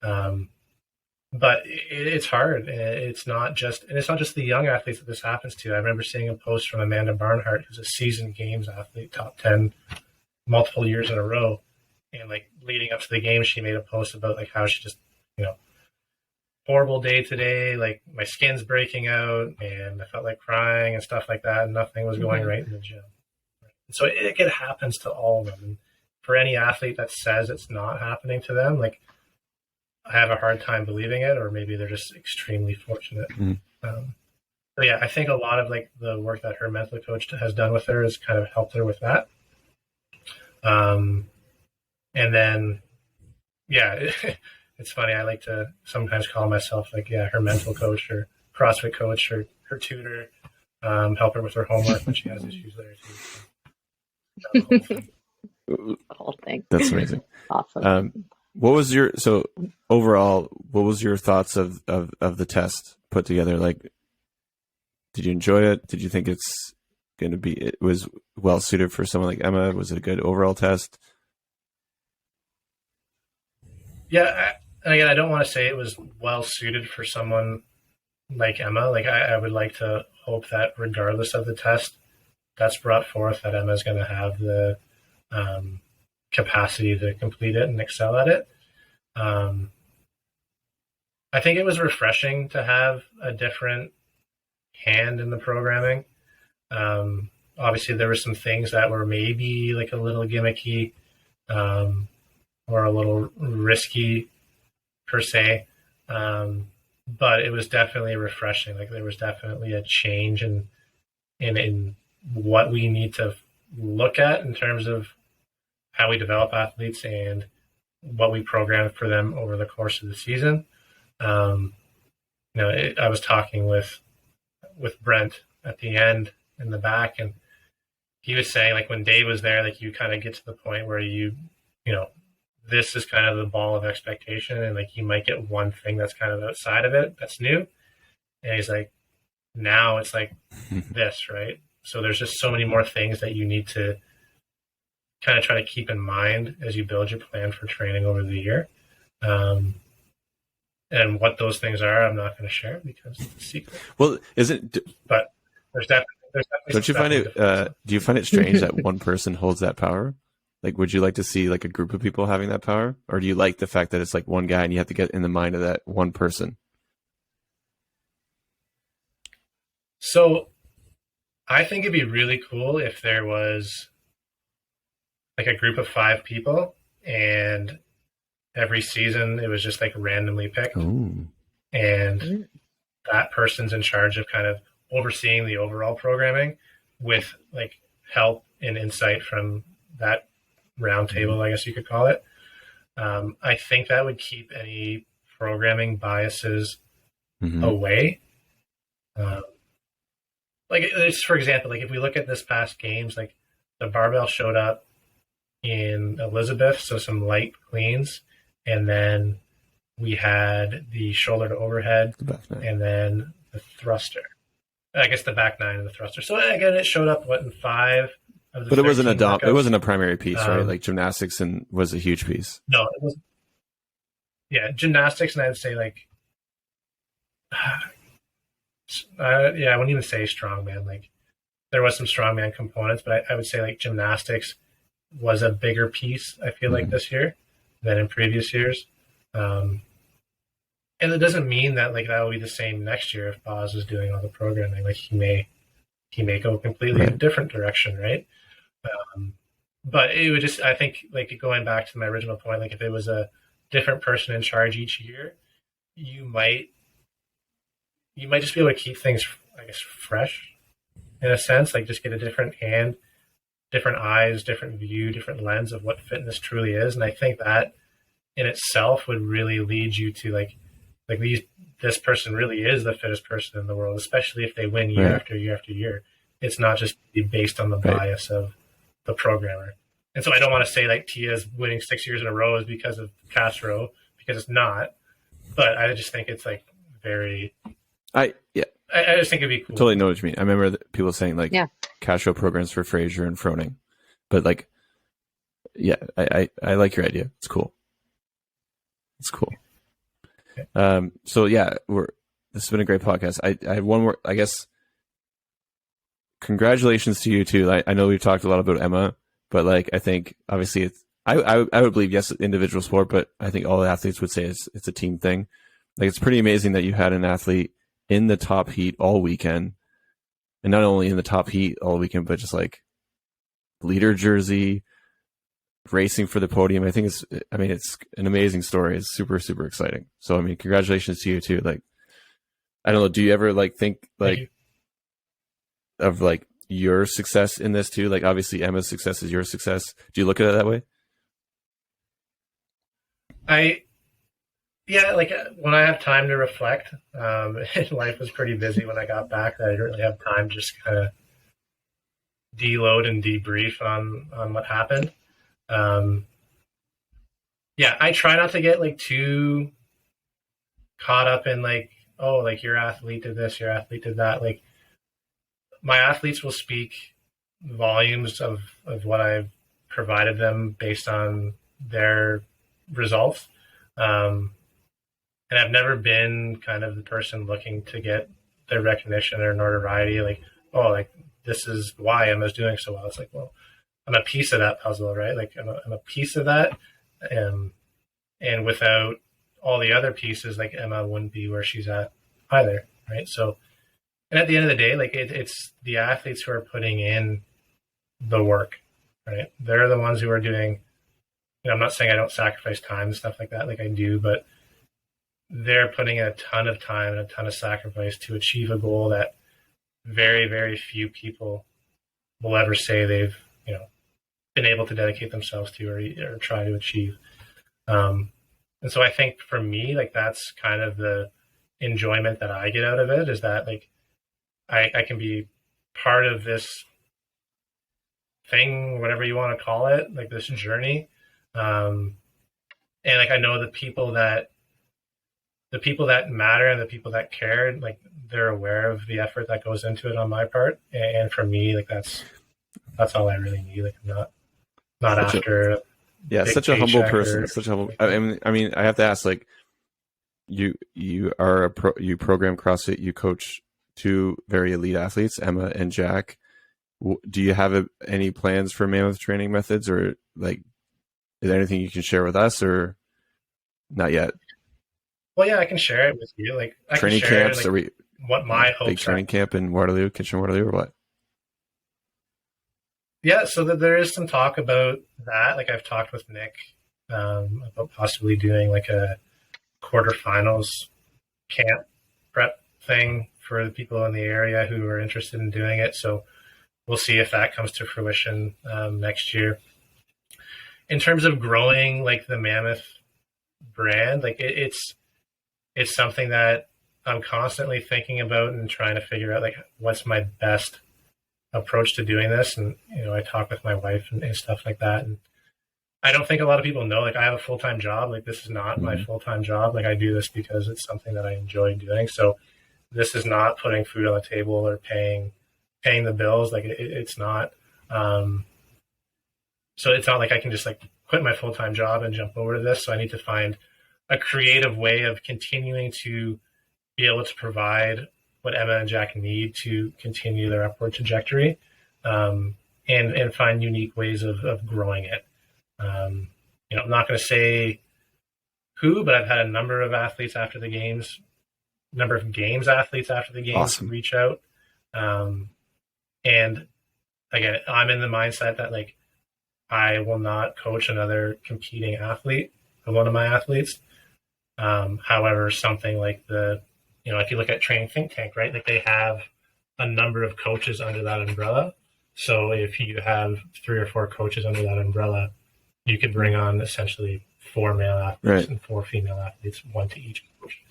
But it's hard. It's not just the young athletes that this happens to. I remember seeing a post from Amanda Barnhart, who's a seasoned games athlete, top 10, multiple years in a row. And like leading up to the game, she made a post about like how she just, horrible day today. Like my skin's breaking out and I felt like crying and stuff like that. And nothing was going right in the gym. And so it happens to all of them. And for any athlete that says it's not happening to them, like I have a hard time believing it, or maybe they're just extremely fortunate. So yeah, I think a lot of like the work that her mental coach has done with her has kind of helped her with that. And then, yeah, it's funny. I like to sometimes call myself like, her mental coach or CrossFit coach or her tutor, help her with her homework when she has issues there too. The whole thing. That's amazing. Awesome. What was your thoughts of the test put together? Like, did you enjoy it? Did you think it was well suited for someone like Emma? Was it a good overall test? Yeah. And again, I don't want to say it was well suited for someone like Emma. Like I would like to hope that regardless of the test that's brought forth, that Emma's going to have the capacity to complete it and excel at it. I think it was refreshing to have a different hand in the programming. Obviously, there were some things that were maybe like a little gimmicky or a little risky per se, but it was definitely refreshing. Like there was definitely a change in what we need to look at in terms of how we develop athletes and what we program for them over the course of the season. I was talking with Brent at the end in the back, and he was saying like when Dave was there, like you kind of get to the point where this is kind of the ball of expectation, and like you might get one thing that's kind of outside of it that's new. And he's like, now it's like this, right? So there's just so many more things that you need to kind of try to keep in mind as you build your plan for training over the year. And what those things are, I'm not going to share because it's a secret. Well, but there's definitely Don't you some find it? differences. Do you find it strange that one person holds that power? Like, would you like to see like a group of people having that power, or do you like the fact that it's like one guy and you have to get in the mind of that one person? So I think it'd be really cool if there was like a group of 5 people, and every season it was just like randomly picked, Ooh. and that person's in charge of kind of overseeing the overall programming with like help and insight from that round table, I guess you could call it. I think that would keep any programming biases away. Like, it's, for example, like if we look at this past games, like the barbell showed up in Elizabeth, so some light cleans, and then we had the shoulder to overhead, and then the thruster. I guess the back 9 and the thruster. So again, it showed up in 5 of the. But it wasn't workouts. It wasn't a primary piece, right? Like gymnastics was a huge piece. No, it wasn't. Yeah, gymnastics, and I'd say like, I wouldn't even say strongman. Like, there was some strongman components, but I would say like gymnastics was a bigger piece, I feel like, this year than in previous years. And it doesn't mean that like that will be the same next year if Boz is doing all the programming. Like he may go completely a different direction, right? But it would just, I think, like going back to my original point, like if it was a different person in charge each year, you might just be able to keep things, I guess, fresh in a sense, like just get a different hand, different eyes, different view, different lens of what fitness truly is. And I think that in itself would really lead you to like this person really is the fittest person in the world, especially if they win year after year after year. It's not just based on the bias of the programmer. And so I don't want to say like Tia's winning 6 years in a row is because of Castro, because it's not. But I just think it's like very. I just think it'd be cool. Totally know what you mean. I remember people saying like Castro programs for Fraser and Froning, but like, yeah, I like your idea. It's cool. It's cool. So yeah, this has been a great podcast. I have one more, I guess. Congratulations to you too. I know we've talked a lot about Emma, but like, I think obviously it's, I would believe, yes, individual sport, but I think all the athletes would say it's a team thing. Like, it's pretty amazing that you had an athlete in the top heat all weekend, and not only in the top heat all weekend, but just like leader jersey, racing for the podium. I think it's an amazing story. It's super, super exciting. So, I mean, congratulations to you too. Like, I don't know. Do you ever like think like of like your success in this too? Like, obviously Emma's success is your success. Do you look at it that way? Yeah, like when I have time to reflect, life was pretty busy when I got back. I didn't really have time to just kind of deload and debrief on what happened. Yeah, I try not to get like too caught up in like, oh, like your athlete did this, your athlete did that. Like, my athletes will speak volumes of what I've provided them based on their results. And I've never been kind of the person looking to get their recognition or notoriety. Like, oh, like this is why Emma's doing so well. It's like, well, I'm a piece of that puzzle, right? Like I'm a piece of that. And without all the other pieces, like Emma wouldn't be where she's at either, right? So, and at the end of the day, like it's the athletes who are putting in the work, right? They're the ones who are doing, I'm not saying I don't sacrifice time and stuff like that, like I do, but they're putting in a ton of time and a ton of sacrifice to achieve a goal that very, very few people will ever say they've, been able to dedicate themselves to or try to achieve. And so I think for me, like that's kind of the enjoyment that I get out of it, is that like I can be part of this thing, whatever you want to call it, like this journey. And like I know the people that matter and the people that care, like they're aware of the effort that goes into it on my part. And for me, like that's all I really need. Like I'm not after. Such a humble person. Such a humble. I mean, I have to ask, like, you are a pro. You program CrossFit. You coach two very elite athletes, Emma and Jack. Do you have any plans for mammoth training methods, or like, is there anything you can share with us, or not yet? Well, yeah, I can share it with you. Like, I training can share, camps, like, what my hopes big training camp in Waterloo, Kitchen Waterloo, or what? Yeah, so that there is some talk about that. Like, I've talked with Nick about possibly doing like a quarterfinals camp prep thing for the people in the area who are interested in doing it. So we'll see if that comes to fruition next year. In terms of growing like the Mammoth brand, like it's something that I'm constantly thinking about and trying to figure out like what's my best approach to doing this. And, you know, I talk with my wife and stuff like that. And I don't think a lot of people know, like, I have a full-time job. Like, this is not my full-time job. Like, I do this because it's something that I enjoy doing. So this is not putting food on the table or paying the bills. Like, it's not. So it's not like I can just like quit my full-time job and jump over to this. So I need to find a creative way of continuing to be able to provide what Emma and Jack need to continue their upward trajectory, and find unique ways of growing it. You know, I'm not going to say who, but I've had a number of athletes after the games, Awesome. reach out. And again, I'm in the mindset that like, I will not coach another competing athlete of one of my athletes. However, something like if you look at Training Think Tank, right, like they have a number of coaches under that umbrella. So if you have 3 or 4 coaches under that umbrella, you could bring on essentially 4 male athletes and 4 female athletes, 1 to each coach.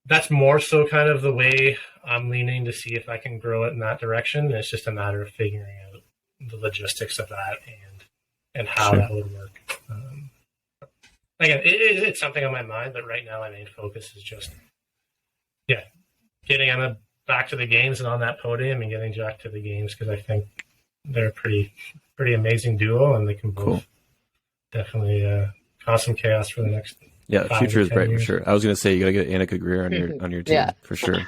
That's more so kind of the way I'm leaning to see if I can grow it in that direction. And it's just a matter of figuring out the logistics of that and how that would work. Again, it's something on my mind, but right now my main focus is just, getting Emma back to the games and on that podium, and getting Jack to the games, because I think they're a pretty amazing duo, and they can both definitely cause some chaos for the next. Yeah, the future is bright for sure. I was going to say you got to get Annika Greer on your team for sure.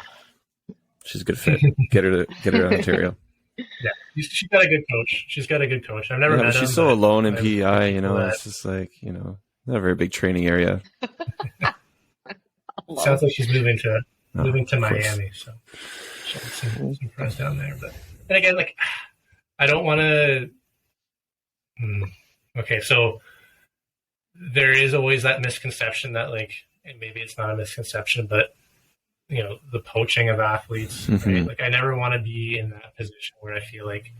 She's a good fit. Get her to Ontario. Yeah, she's got a good coach. I've never met him. She's so alone in PEI, you know. It's just like, you know, not a very big training area. Sounds like she's moving to Miami, so she'll have some friends down there. But and again, like, I don't want to. Okay, so there is always that misconception that, like, and maybe it's not a misconception, but you know, the poaching of athletes. Right? Like, I never want to be in that position where I feel like,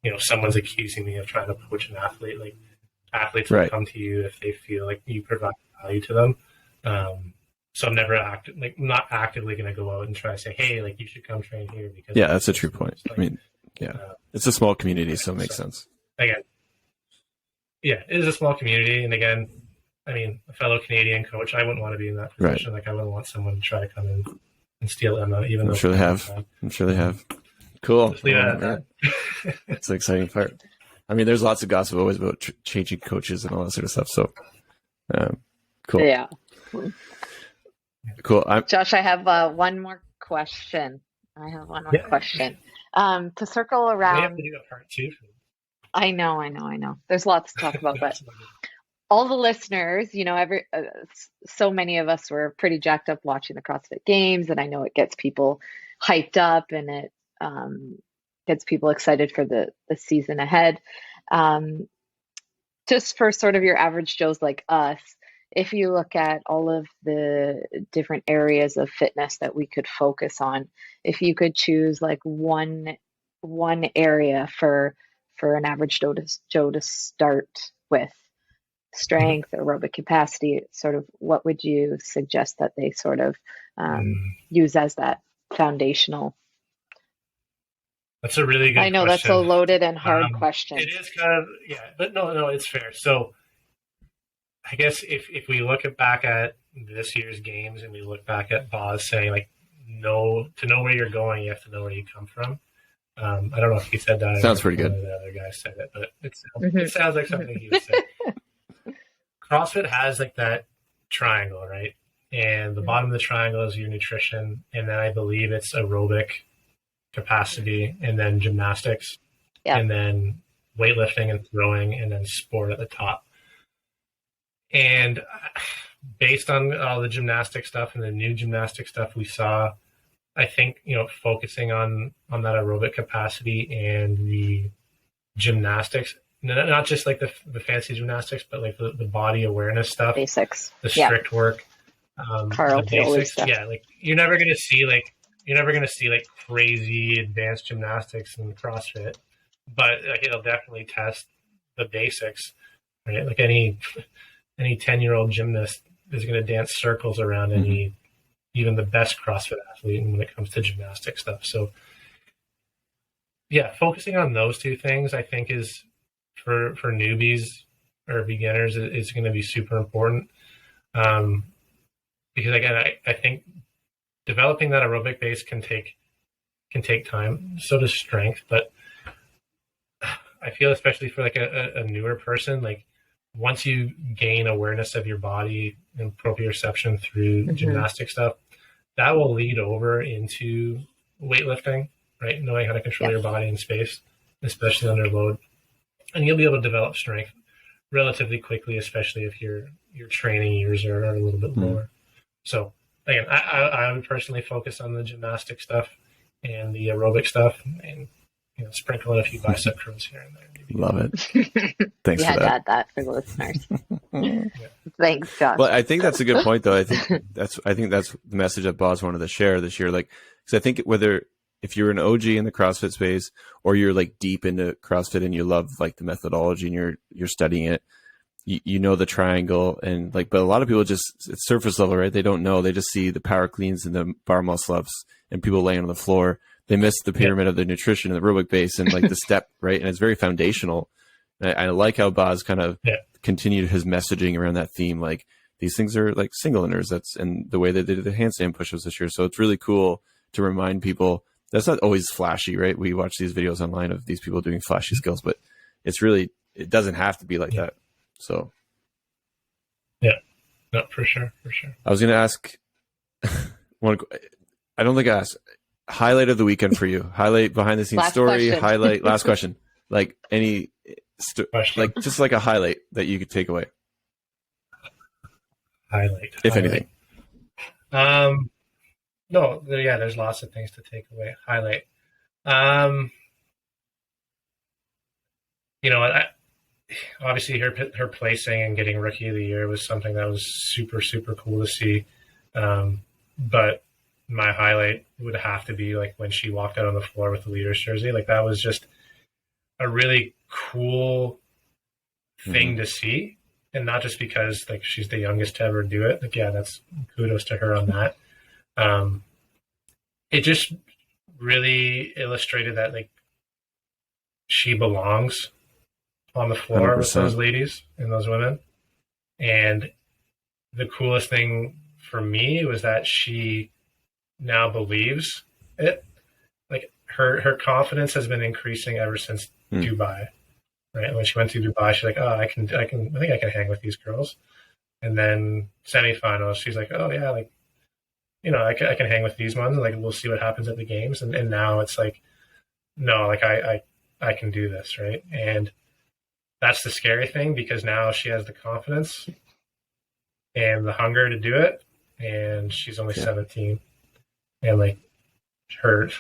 you know, someone's accusing me of trying to poach an athlete. Like, athletes will come to you if they feel like you provide value to them. So I'm never not actively going to go out and try to say, hey, like, you should come train here. Because that's a true point. Like, I mean, it's a small community, so it makes sense. Again, it is a small community. And again, I mean, a fellow Canadian coach, I wouldn't want to be in that position. Like, I wouldn't want someone to try to come in and steal Emma, even though I'm sure they have. Cool. Just leave it at that. It's the exciting part. I mean, there's lots of gossip always about changing coaches and all that sort of stuff. So, cool. Yeah. Cool. Josh, I have one more question. To circle around. We have to do a part 2. I know. There's lots to talk about, but all the listeners, you know, so many of us were pretty jacked up watching the CrossFit Games, and I know it gets people hyped up, and it gets people excited for the season ahead. Just for sort of your average Joes like us, if you look at all of the different areas of fitness that we could focus on, if you could choose like one area for an average Joe to start with, strength, aerobic capacity, sort of, what would you suggest that they sort of use as that foundational? That's a really good question. I know that's a loaded and hard question. It is kind of, but no, it's fair. So I guess if we look back at this year's games and we look back at Boz saying, like, to know where you're going, you have to know where you come from. I don't know if he said that. Sounds pretty good. The other guy said it, but it sounds like something he would say. CrossFit has like that triangle, right? and the bottom of the triangle is your nutrition, and then I believe it's aerobic capacity, and then gymnastics, and then weightlifting and throwing, and then sport at the top. And based on all the gymnastic stuff and the new gymnastic stuff we saw, I think, focusing on that aerobic capacity and the gymnastics, not just like the fancy gymnastics, but like the body awareness stuff, basics, the strict work, Carl, the basics. Yeah, like you're never gonna see crazy advanced gymnastics in CrossFit, but like it'll definitely test the basics, right? Like any 10-year-old gymnast is going to dance circles around even the best CrossFit athlete when it comes to gymnastic stuff. So yeah, focusing on those two things, I think, is for newbies or beginners is going to be super important. Because again, I think developing that aerobic base can take time. So does strength, but I feel especially for like a newer person, like once you gain awareness of your body and proprioception through gymnastic stuff, that will lead over into weightlifting, right? Knowing how to control your body in space, especially under load. And you'll be able to develop strength relatively quickly, especially if your training years are a little bit lower. So again, I would personally focus on the gymnastic stuff and the aerobic stuff, and sprinkle in a few bicep curls here and there. Love it. Thanks for that. To add that for the listeners. Thanks, Josh. Well, I think that's a good point, though. I think that's the message that Boz wanted to share this year. Like, because I think whether if you're an OG in the CrossFit space or you're like deep into CrossFit and you love like the methodology and you're studying it, you know the triangle and like, but a lot of people just, it's surface level, right? They don't know. They just see the power cleans and the bar muscle ups and people laying on the floor. They miss the pyramid of the nutrition and the aerobic base and like the step, right? And it's very foundational. And I like how Boz kind of continued his messaging around that theme. Like these things are like single inners. And the way that they did the handstand push-ups this year. So it's really cool to remind people that's not always flashy, right? We watch these videos online of these people doing flashy skills, but it's really, it doesn't have to be like that. So. Yeah, no, for sure. I was going to ask I don't think I asked. Highlight of the weekend for you. Highlight behind the scenes story. Question. Highlight. Last question. Like any, like just like a highlight that you could take away. Highlight, if anything. No, there's lots of things to take away. Highlight. Obviously her placing and getting Rookie of the Year was something that was super, super cool to see. But my highlight would have to be like when she walked out on the floor with the leader's jersey. Like that was just a really cool thing to see. And not just because like she's the youngest to ever do it. Like, yeah, that's kudos to her on that. It just really illustrated that like she belongs on the floor 100%. With those ladies and those women. And the coolest thing for me was that she now believes it. Like her confidence has been increasing ever since Dubai, right? When she went to Dubai, she's like, oh, I think I can hang with these girls. And then semifinals, she's like, oh yeah, like, I can hang with these ones. Like, we'll see what happens at the games. And now it's like, no, like I can do this. Right. And that's the scary thing because now she has the confidence and the hunger to do it. And she's only 17. And like her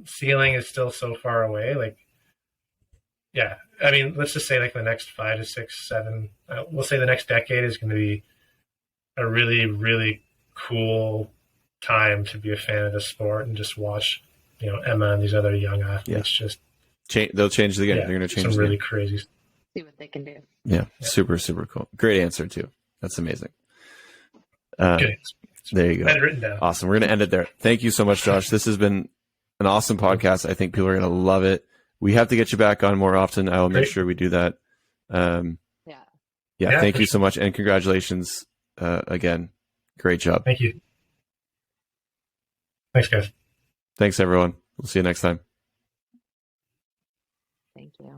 ceiling is still so far away. Like, yeah, I mean, let's just say like the next 5 to 6, 7, we'll say the next decade is going to be a really, really cool time to be a fan of the sport and just watch, Emma and these other young athletes just they'll change the game. Yeah, they're going to change some the really game. crazy. See what they can do. Yeah, super, super cool. Great answer too. That's amazing. Good. There you go. I had it written down. Awesome. We're going to end it there. Thank you so much, Josh. This has been an awesome podcast. I think people are going to love it. We have to get you back on more often. I will make sure we do that. Yeah. Thank you so much. And congratulations again. Great job. Thank you. Thanks, guys. Thanks, everyone. We'll see you next time. Thank you.